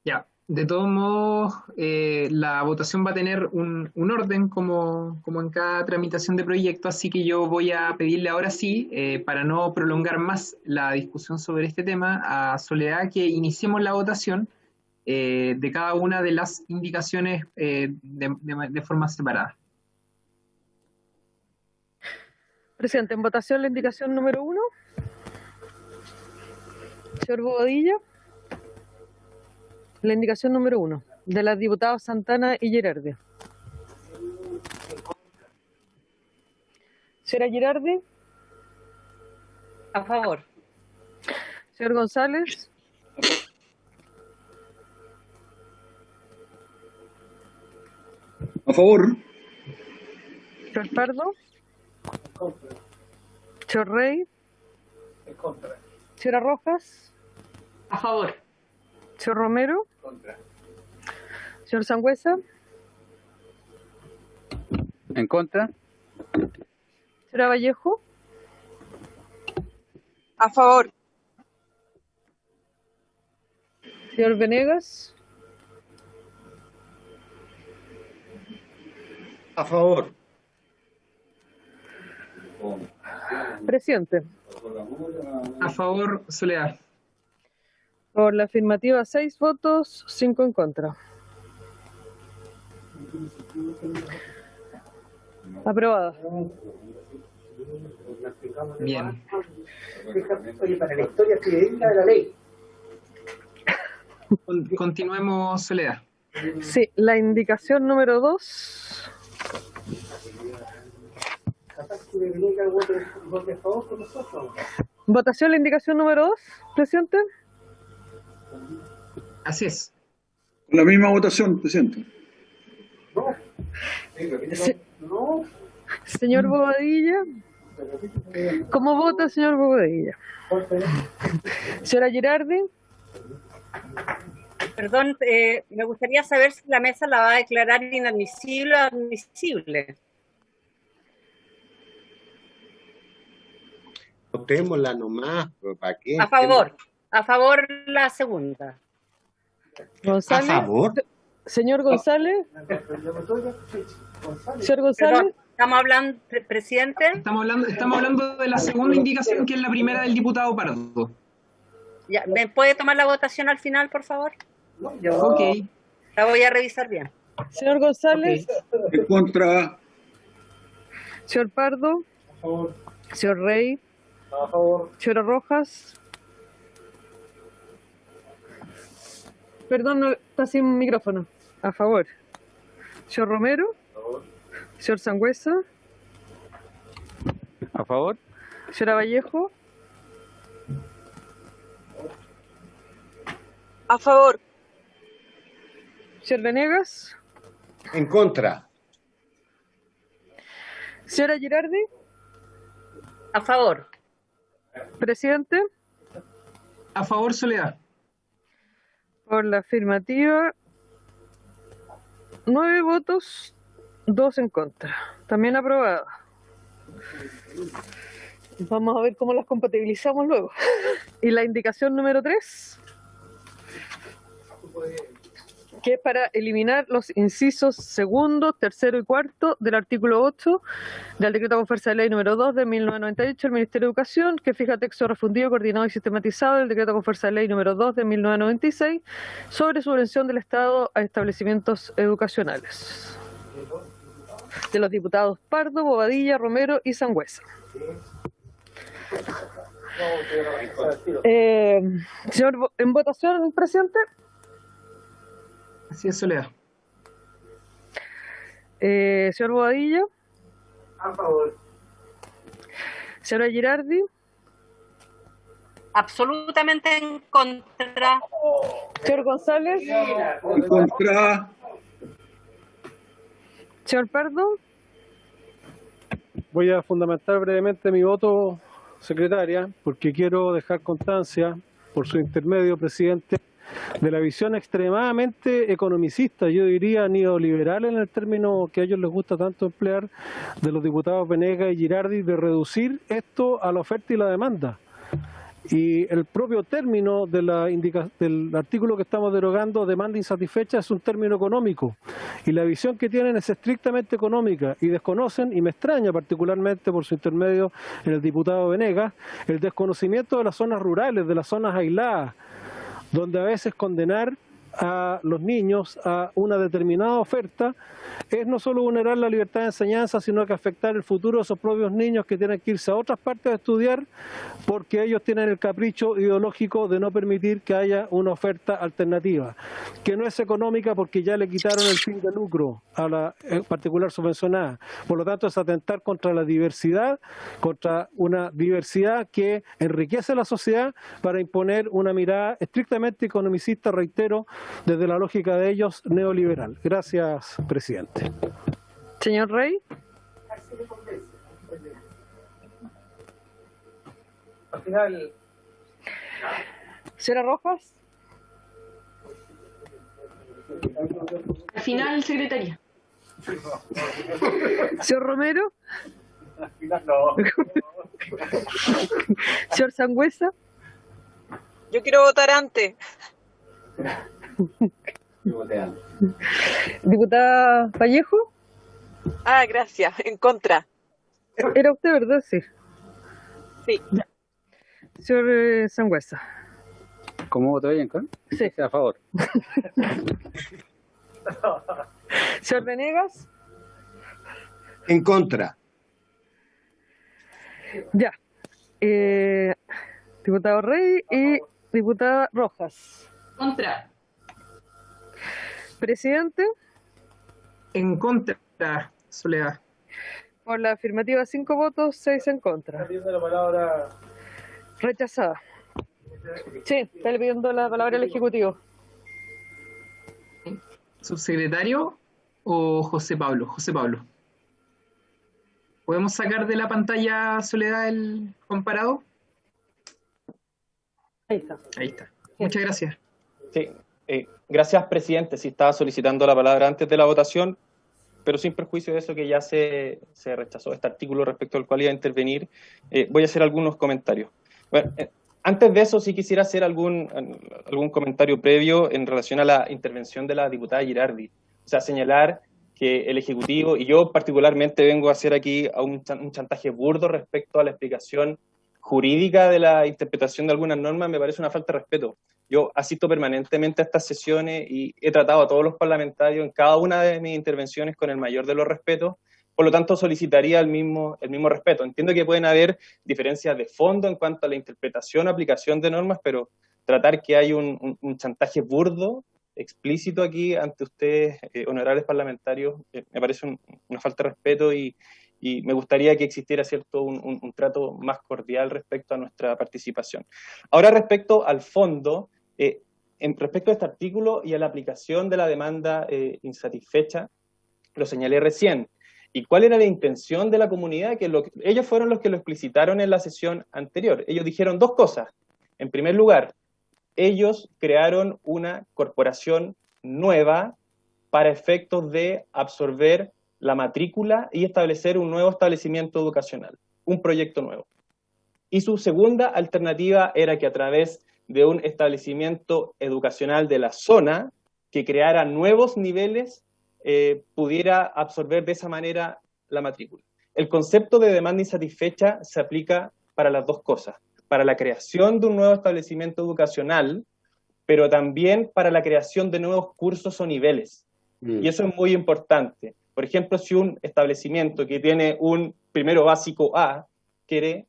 Ya. De todos modos, la votación va a tener un orden como en cada tramitación de proyecto, así que yo voy a pedirle ahora sí, para no prolongar más la discusión sobre este tema, a Soledad que iniciemos la votación de cada una de las indicaciones de forma separada.
Presidente, en votación la indicación número 1. Señor Bobadilla. La indicación número 1, de las diputadas Santana y Girardi. Señora Girardi.
A favor.
Señor González.
A favor.
Señor Pardo. Señor Rey. Señora Rojas.
A favor.
Señor Romero. Señor Sangüesa.
En contra.
Señora Vallejo.
A favor.
Señor Venegas.
A favor.
Presidente.
A favor, Soledad.
Por la afirmativa, 6 votos, 5 en contra. Aprobada.
Bien.
Oye, para la historia fidedigna de la ley.
Continuemos, Soledad.
Sí, la indicación número 2. Votación, la indicación número 2, presidente.
Así es.
La misma votación, presidente.
Señor Bobadilla. ¿Cómo vota, señor Bobadilla? Señora Girardi.
Perdón, me gustaría saber si la mesa la va a declarar inadmisible o admisible.
Votémosla nomás, ¿para qué?
A favor la segunda.
González.
¿A favor?
Señor González. Señor González.
Perdón, estamos hablando, presidente.
Estamos hablando de la segunda indicación, que es la primera del diputado Pardo.
Ya, ¿me puede tomar la votación al final, por favor?
Ok.
La voy a revisar bien.
Señor González.
En contra.
Señor Pardo.
A favor.
Señor Rey.
A favor.
Señora Rojas. Perdón, no, está sin micrófono. A favor. Señor Romero.
A favor.
Señor Sangüesa.
A favor.
Señora Vallejo.
A favor.
Señor Venegas.
En contra.
Señora Girardi.
A favor.
Presidente.
A favor, Soledad.
Por la afirmativa, 9 votos, 2 en contra. También aprobada. Vamos a ver cómo las compatibilizamos luego. Y la indicación número 3, que es para eliminar los incisos segundo, tercero y cuarto del artículo 8 del decreto con fuerza de ley número 2 de 1998 del Ministerio de Educación, que fija texto refundido, coordinado y sistematizado del decreto con fuerza de ley número 2 de 1996 sobre subvención del Estado a establecimientos educacionales. De los diputados Pardo, Bobadilla, Romero y Sangüesa. Señor, en votación, presidente.
Así es, Soledad.
Señor Bobadilla.
A favor.
Señora Girardi.
Absolutamente en contra.
Señor González.
En contra.
Señor Pardo.
Voy a fundamentar brevemente mi voto, secretaria, porque quiero dejar constancia, por su intermedio, presidente, de la visión extremadamente economicista, yo diría neoliberal en el término que a ellos les gusta tanto emplear, de los diputados Venegas y Girardi, de reducir esto a la oferta y la demanda. Y el propio término de del artículo que estamos derogando, demanda insatisfecha, es un término económico. Y la visión que tienen es estrictamente económica y desconocen, y me extraña particularmente por su intermedio en el diputado Venegas, el desconocimiento de las zonas rurales, de las zonas aisladas, donde a veces condenar a los niños a una determinada oferta es no solo vulnerar la libertad de enseñanza, sino que afectar el futuro de esos propios niños que tienen que irse a otras partes a estudiar porque ellos tienen el capricho ideológico de no permitir que haya una oferta alternativa, que no es económica porque ya le quitaron el fin de lucro a la particular subvencionada. Por lo tanto, es atentar contra la diversidad, contra una diversidad que enriquece la sociedad para imponer una mirada estrictamente economicista, reitero, desde la lógica de ellos neoliberal. Gracias, presidente.
Señor Rey.
Al final.
Señora Rojas.
Al final, secretaria.
Señor Romero.
Al final no.
Señor Sangüesa.
Yo quiero votar antes.
Diputada Vallejo.
Ah, gracias. En contra.
Era usted, ¿verdad? Sí.
Sí.
Ya. Señor Sangüesa.
¿Cómo votó ella en contra?
Sí.
A favor.
Señor Venegas.
En contra.
Ya. Diputado Rey y diputada Rojas.
Contra.
Presidente.
En contra, Soledad.
Por la afirmativa 5 votos, 6 en contra.
Pidiendo la palabra.
Rechazada. Sí, está pidiendo la palabra al Ejecutivo.
¿Subsecretario o José Pablo? José Pablo. ¿Podemos sacar de la pantalla, Soledad, el comparado?
Ahí está.
Ahí está. Muchas gracias.
Sí, gracias, presidente. Sí, estaba solicitando la palabra antes de la votación, pero sin perjuicio de eso que ya se rechazó este artículo respecto al cual iba a intervenir, voy a hacer algunos comentarios. Bueno, antes de eso sí quisiera hacer algún comentario previo en relación a la intervención de la diputada Girardi. O sea, señalar que el Ejecutivo, y yo particularmente vengo a hacer aquí un chantaje burdo respecto a la explicación jurídica de la interpretación de algunas normas, me parece una falta de respeto. Yo asisto permanentemente a estas sesiones y he tratado a todos los parlamentarios en cada una de mis intervenciones con el mayor de los respetos, por lo tanto solicitaría el mismo respeto. Entiendo que pueden haber diferencias de fondo en cuanto a la interpretación o aplicación de normas, pero tratar que hay un chantaje burdo, explícito aquí ante ustedes, honorables parlamentarios, me parece una falta de respeto y me gustaría que existiera cierto un trato más cordial respecto a nuestra participación. Ahora, respecto al fondo, respecto a este artículo y a la aplicación de la demanda insatisfecha, lo señalé recién. ¿Y cuál era la intención de la comunidad? Ellos fueron los que lo explicitaron en la sesión anterior. Ellos dijeron dos cosas. En primer lugar, ellos crearon una corporación nueva para efectos de absorber la matrícula y establecer un nuevo establecimiento educacional, un proyecto nuevo. Y su segunda alternativa era que a través de un establecimiento educacional de la zona, que creara nuevos niveles, pudiera absorber de esa manera la matrícula. El concepto de demanda insatisfecha se aplica para las dos cosas, para la creación de un nuevo establecimiento educacional, pero también para la creación de nuevos cursos o niveles. Y eso es muy importante. Por ejemplo, si un establecimiento que tiene un primero básico A quiere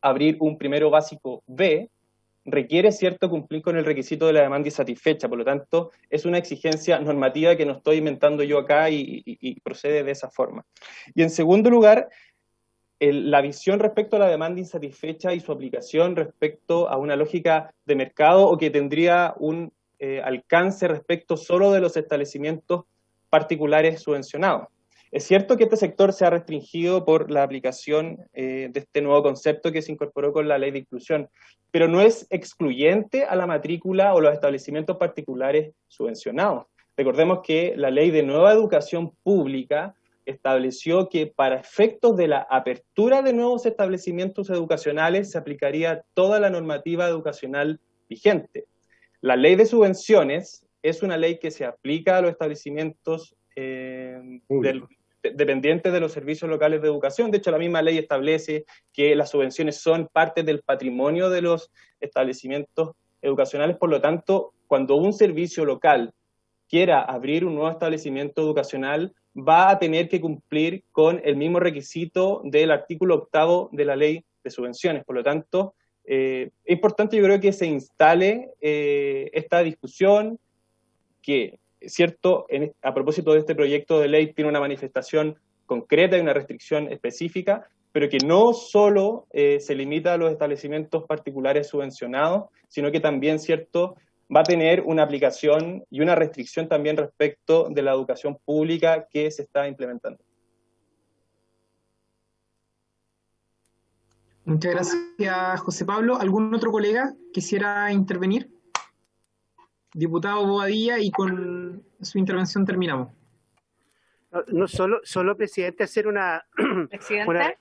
abrir un primero básico B, requiere cumplir con el requisito de la demanda insatisfecha. Por lo tanto, es una exigencia normativa que no estoy inventando yo acá y procede de esa forma. Y en segundo lugar, la visión respecto a la demanda insatisfecha y su aplicación respecto a una lógica de mercado o que tendría un alcance respecto solo de los establecimientos particulares subvencionados. Es cierto que este sector se ha restringido por la aplicación de este nuevo concepto que se incorporó con la ley de inclusión, pero no es excluyente a la matrícula o los establecimientos particulares subvencionados. Recordemos que la ley de nueva educación pública estableció que para efectos de la apertura de nuevos establecimientos educacionales se aplicaría toda la normativa educacional vigente. La ley de subvenciones es una ley que se aplica a los establecimientos dependientes de los servicios locales de educación. De hecho, la misma ley establece que las subvenciones son parte del patrimonio de los establecimientos educacionales. Por lo tanto, cuando un servicio local quiera abrir un nuevo establecimiento educacional, va a tener que cumplir con el mismo requisito del artículo 8º de la ley de subvenciones. Por lo tanto, es importante, yo creo, que se instale esta discusión, que, cierto, a propósito de este proyecto de ley, tiene una manifestación concreta y una restricción específica, pero que no solo se limita a los establecimientos particulares subvencionados, sino que también, cierto, va a tener una aplicación y una restricción también respecto de la educación pública que se está implementando.
Muchas gracias, José Pablo. ¿Algún otro colega quisiera intervenir? Diputado Bobadilla, y con su intervención terminamos.
No, solo presidente, hacer una reflexión.
Valorar,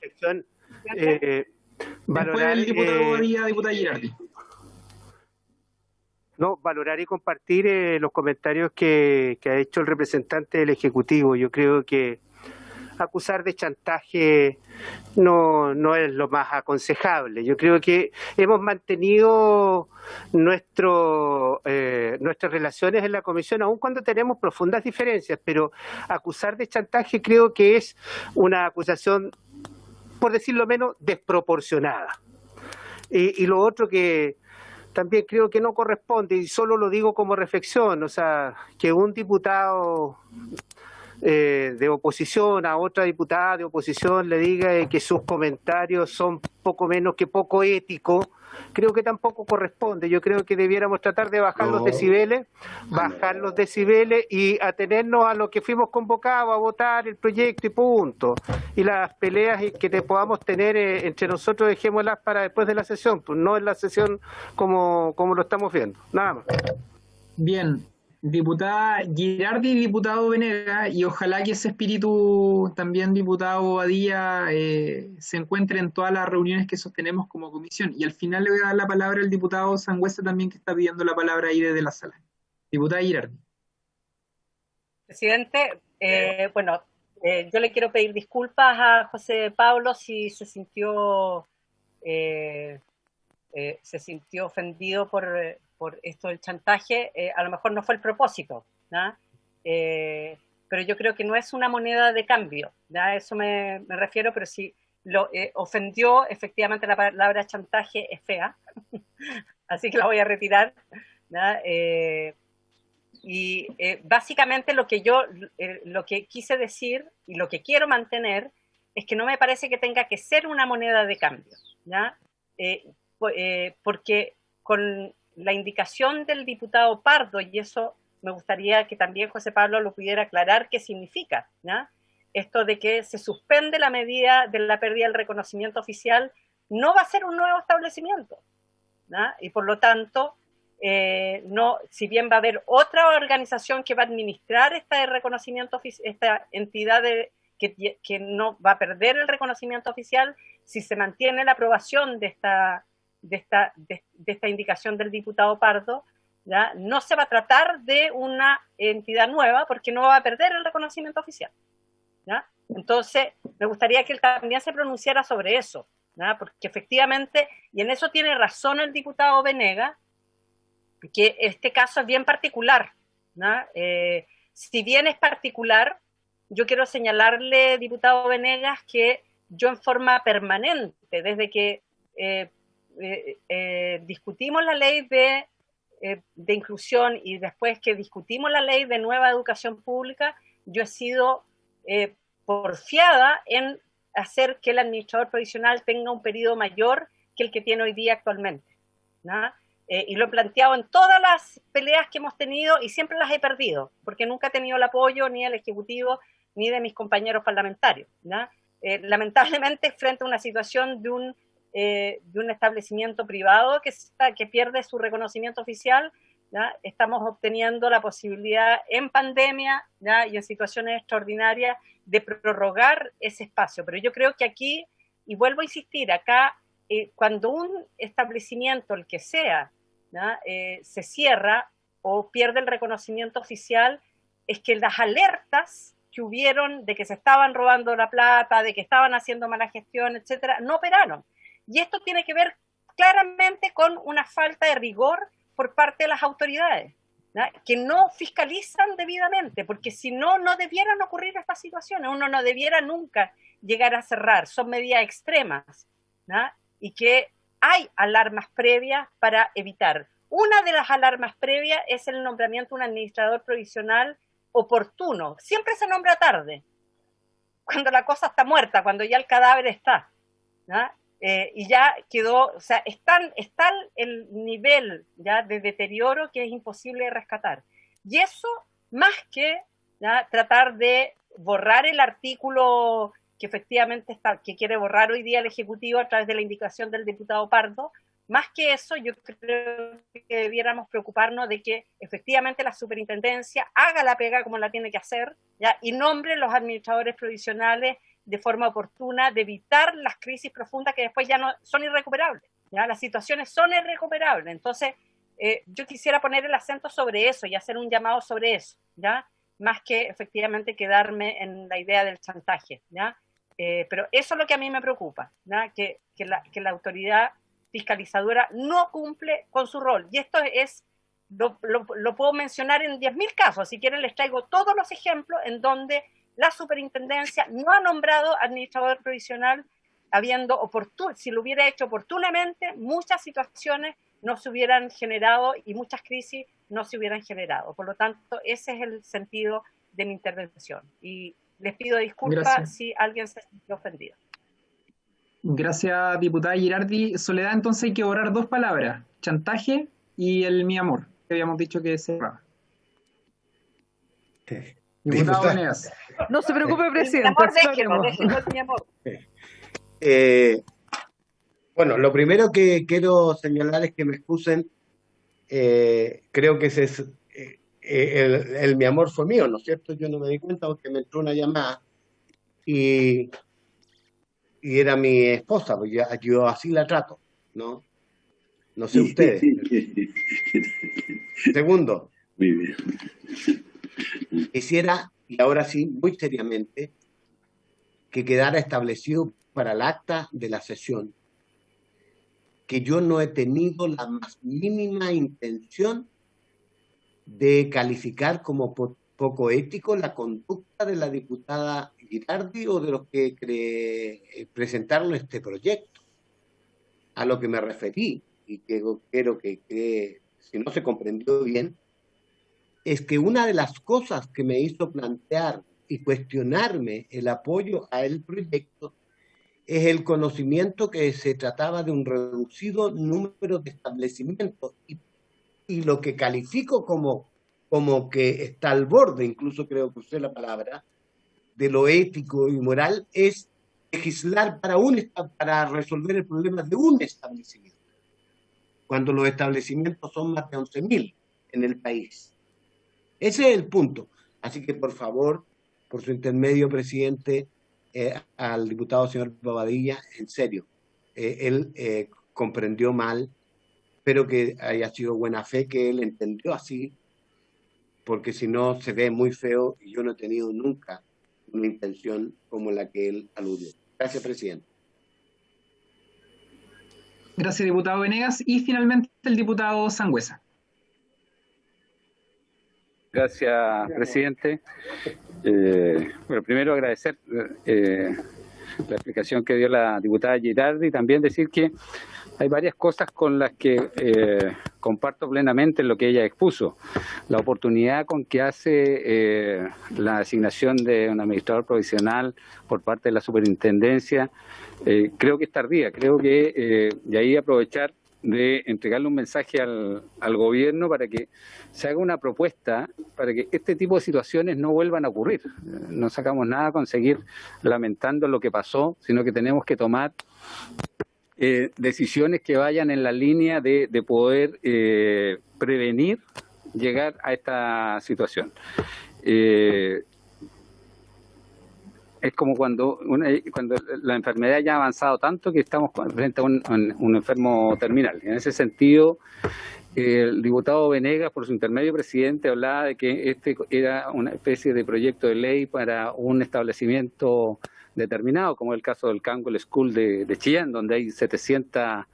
después del diputado Bobadilla, diputada Girardi.
No, valorar y compartir los comentarios que ha hecho el representante del Ejecutivo. Yo creo que acusar de chantaje no es lo más aconsejable. Yo creo que hemos mantenido nuestras relaciones en la comisión, aun cuando tenemos profundas diferencias, pero acusar de chantaje creo que es una acusación, por decirlo menos, desproporcionada. Y lo otro que también creo que no corresponde, y solo lo digo como reflexión, o sea, que un diputado de oposición a otra diputada de oposición le diga que sus comentarios son poco menos que poco éticos, creo que tampoco corresponde. Yo creo que debiéramos tratar de bajar los decibeles y atenernos a lo que fuimos convocados a votar el proyecto y punto. Y las peleas que podamos tener entre nosotros, dejémoslas para después de la sesión, pues no en la sesión como lo estamos viendo. Nada más.
Bien. Diputada Girardi y diputado Venegas, y ojalá que ese espíritu también, diputado Bobadilla, se encuentre en todas las reuniones que sostenemos como comisión. Y al final le voy a dar la palabra al diputado Sangüesa también, que está pidiendo la palabra ahí desde la sala. Diputada Girardi.
Presidente, yo le quiero pedir disculpas a José Pablo si se sintió ofendido por esto del chantaje. A lo mejor no fue el propósito, ¿no? Pero yo creo que no es una moneda de cambio, ¿no? A eso me refiero, pero si lo ofendió, efectivamente la palabra chantaje es fea, así que la voy a retirar, ¿no? Básicamente lo que quise decir y lo que quiero mantener es que no me parece que tenga que ser una moneda de cambio, ¿no? Porque con la indicación del diputado Pardo, y eso me gustaría que también José Pablo lo pudiera aclarar qué significa, ¿no? Esto de que se suspende la medida de la pérdida del reconocimiento oficial, no va a ser un nuevo establecimiento, ¿no? Y por lo tanto, si bien va a haber otra organización que va a administrar este reconocimiento, esta entidad que no va a perder el reconocimiento oficial, si se mantiene la aprobación de esta indicación del diputado Pardo, ¿ya? No se va a tratar de una entidad nueva porque no va a perder el reconocimiento oficial, ¿ya? Entonces, me gustaría que él también se pronunciara sobre eso, ¿ya? Porque efectivamente, y en eso tiene razón el diputado Venegas, que este caso es bien particular, ¿ya? Si bien es particular, yo quiero señalarle, diputado Venegas, que yo en forma permanente, desde que discutimos la ley de inclusión y después que discutimos la ley de nueva educación pública, yo he sido porfiada en hacer que el administrador provisional tenga un periodo mayor que el que tiene hoy día actualmente, ¿no? Y lo he planteado en todas las peleas que hemos tenido y siempre las he perdido, porque nunca he tenido el apoyo ni del Ejecutivo ni de mis compañeros parlamentarios, ¿no? Lamentablemente, frente a una situación de un establecimiento privado que pierde su reconocimiento oficial, ¿ya? Estamos obteniendo la posibilidad en pandemia, ¿ya? Y en situaciones extraordinarias de prorrogar ese espacio. Pero yo creo que aquí, y vuelvo a insistir, acá cuando un establecimiento, el que sea, se cierra o pierde el reconocimiento oficial, es que las alertas que hubieron de que se estaban robando la plata, de que estaban haciendo mala gestión, etcétera, no operaron. Y esto tiene que ver claramente con una falta de rigor por parte de las autoridades, ¿no? Que no fiscalizan debidamente, porque si no, no debieran ocurrir estas situaciones. Uno no debiera nunca llegar a cerrar. Son medidas extremas, ¿no? Y que hay alarmas previas para evitar. Una de las alarmas previas es el nombramiento de un administrador provisional oportuno. Siempre se nombra tarde, cuando la cosa está muerta, cuando ya el cadáver está, ¿no? Y ya quedó, o sea, está el nivel ya de deterioro que es imposible de rescatar. Y eso, más que ¿ya? Tratar de borrar el artículo que efectivamente que quiere borrar hoy día el Ejecutivo a través de la indicación del diputado Pardo, más que eso, yo creo que debiéramos preocuparnos de que efectivamente la superintendencia haga la pega como la tiene que hacer, ¿ya? Y nombre los administradores provisionales de forma oportuna, de evitar las crisis profundas que después ya no son irrecuperables, ¿ya? Las situaciones son irrecuperables. Entonces, yo quisiera poner el acento sobre eso y hacer un llamado sobre eso, ¿ya? Más que efectivamente quedarme en la idea del chantaje, ¿ya? Pero eso es lo que a mí me preocupa, ¿ya? Que la autoridad fiscalizadora no cumple con su rol. Y esto es, lo puedo mencionar en 10.000 casos. Si quieren les traigo todos los ejemplos en donde la superintendencia no ha nombrado administrador provisional si lo hubiera hecho oportunamente, muchas situaciones no se hubieran generado y muchas crisis no se hubieran generado. Por lo tanto, ese es el sentido de mi intervención. Y les pido disculpas si alguien se sintió ofendido.
Gracias, diputada Girardi. Soledad, entonces hay que borrar dos palabras, chantaje y el mi amor, que habíamos dicho que se cerraba. Diputado Venegas.
No se preocupe, presidente.
Mi amor.
Bueno, lo primero que quiero señalar es que me excusen. Creo que ese es el mi amor fue mío, ¿no es cierto? Yo no me di cuenta porque me entró una llamada y era mi esposa, pues yo así la trato, ¿no? No sé ustedes. Segundo, quisiera, y ahora sí, muy seriamente, que quedara establecido para el acta de la sesión que yo no he tenido la más mínima intención de calificar como poco ético la conducta de la diputada Girardi o de los que presentaron este proyecto. A lo que me referí, y que quiero que si no se comprendió bien, es que una de las cosas que me hizo plantear y cuestionarme el apoyo a el proyecto es el conocimiento que se trataba de un reducido número de establecimientos y lo que califico como que está al borde, incluso creo que usé la palabra, de lo ético y moral, es legislar para resolver el problema de un establecimiento, cuando los establecimientos son más de 11.000 en el país. Ese es el punto. Así que, por favor, por su intermedio, presidente, al diputado señor Bobadilla, en serio, él comprendió mal, espero que haya sido buena fe, que él entendió así, porque si no se ve muy feo y yo no he tenido nunca una intención como la que él aludió. Gracias, presidente.
Gracias, diputado Venegas. Y finalmente el diputado Sangüesa.
Gracias, presidente. Bueno, primero agradecer la explicación que dio la diputada Girardi y también decir que hay varias cosas con las que comparto plenamente lo que ella expuso. La oportunidad con que hace la asignación de un administrador provisional por parte de la superintendencia, creo que es tardía. Creo que de ahí aprovechar de entregarle un mensaje al gobierno para que se haga una propuesta para que este tipo de situaciones no vuelvan a ocurrir. No sacamos nada con seguir lamentando lo que pasó, sino que tenemos que tomar decisiones que vayan en la línea de poder prevenir llegar a esta situación. Es como cuando la enfermedad ya ha avanzado tanto que estamos frente a un enfermo terminal. En ese sentido, el diputado Venegas, por su intermedio presidente, hablaba de que este era una especie de proyecto de ley para un establecimiento determinado, como el caso del Campbell School de Chillán, donde hay 700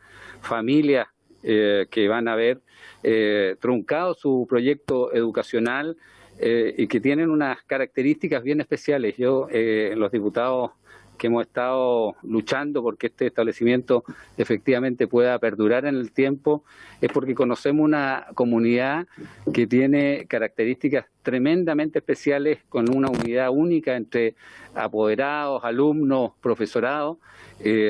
familias que van a ver truncado su proyecto educacional y que tienen unas características bien especiales. Los diputados que hemos estado luchando porque este establecimiento efectivamente pueda perdurar en el tiempo, es porque conocemos una comunidad que tiene características tremendamente especiales, con una unidad única entre apoderados, alumnos, profesorado,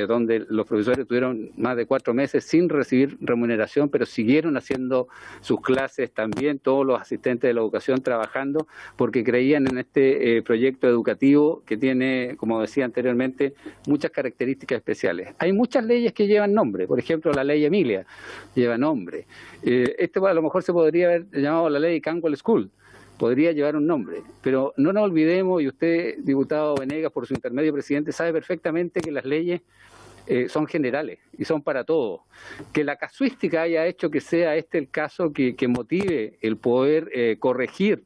donde los profesores tuvieron más de 4 meses sin recibir remuneración, pero siguieron haciendo sus clases también, todos los asistentes de la educación trabajando, porque creían en este proyecto educativo que tiene, como decía anteriormente, muchas características especiales. Hay muchas leyes que llevan nombre, por ejemplo, la ley Emilia lleva nombre. A lo mejor se podría haber llamado la ley Campbell School, podría llevar un nombre, pero no nos olvidemos, y usted, diputado Venegas, por su intermedio presidente, sabe perfectamente que las leyes son generales y son para todos. Que la casuística haya hecho que sea este el caso que motive el poder corregir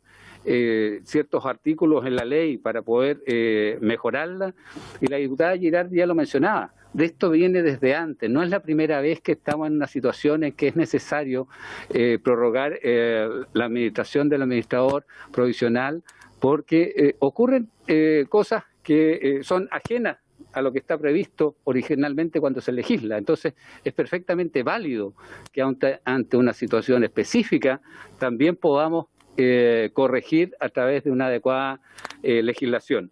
ciertos artículos en la ley para poder mejorarla, y la diputada Girardi ya lo mencionaba. De esto viene desde antes, no es la primera vez que estamos en una situación en que es necesario prorrogar la administración del administrador provisional, porque ocurren cosas que son ajenas a lo que está previsto originalmente cuando se legisla. Entonces es perfectamente válido que ante una situación específica también podamos corregir a través de una adecuada legislación.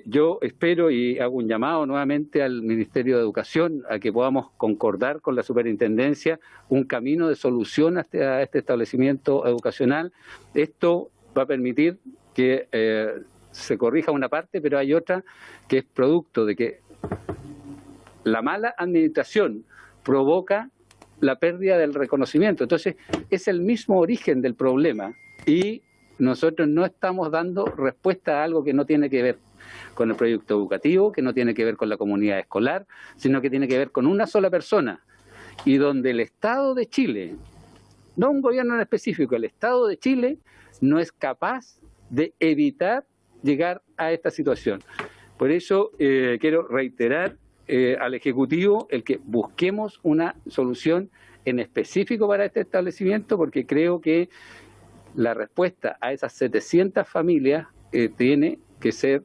Yo espero y hago un llamado nuevamente al Ministerio de Educación a que podamos concordar con la Superintendencia un camino de solución a este establecimiento educacional. Esto va a permitir que se corrija una parte, pero hay otra que es producto de que la mala administración provoca la pérdida del reconocimiento. Entonces, es el mismo origen del problema y nosotros no estamos dando respuesta a algo que no tiene que ver con el proyecto educativo, que no tiene que ver con la comunidad escolar, sino que tiene que ver con una sola persona, y donde el Estado de Chile, no un gobierno en específico, el Estado de Chile no es capaz de evitar llegar a esta situación. Por eso quiero reiterar al Ejecutivo el que busquemos una solución en específico para este establecimiento, porque creo que la respuesta a esas 700 familias tiene que ser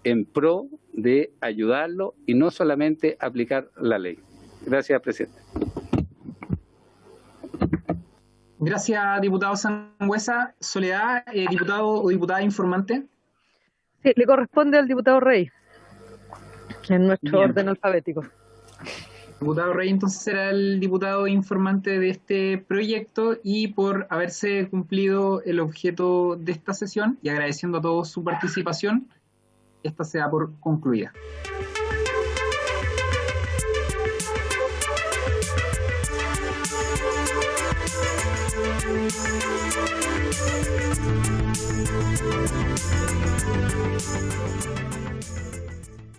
en pro de ayudarlo y no solamente aplicar la ley. Gracias, presidente.
Gracias, diputado Sangüesa. Soledad, diputado o diputada informante.
Sí, le corresponde al diputado Rey, en nuestro
Bien.
orden alfabético.
Diputado Rey, entonces será el diputado informante de este proyecto, y por haberse cumplido el objeto de esta sesión y agradeciendo a todos su participación, esta se da por concluida.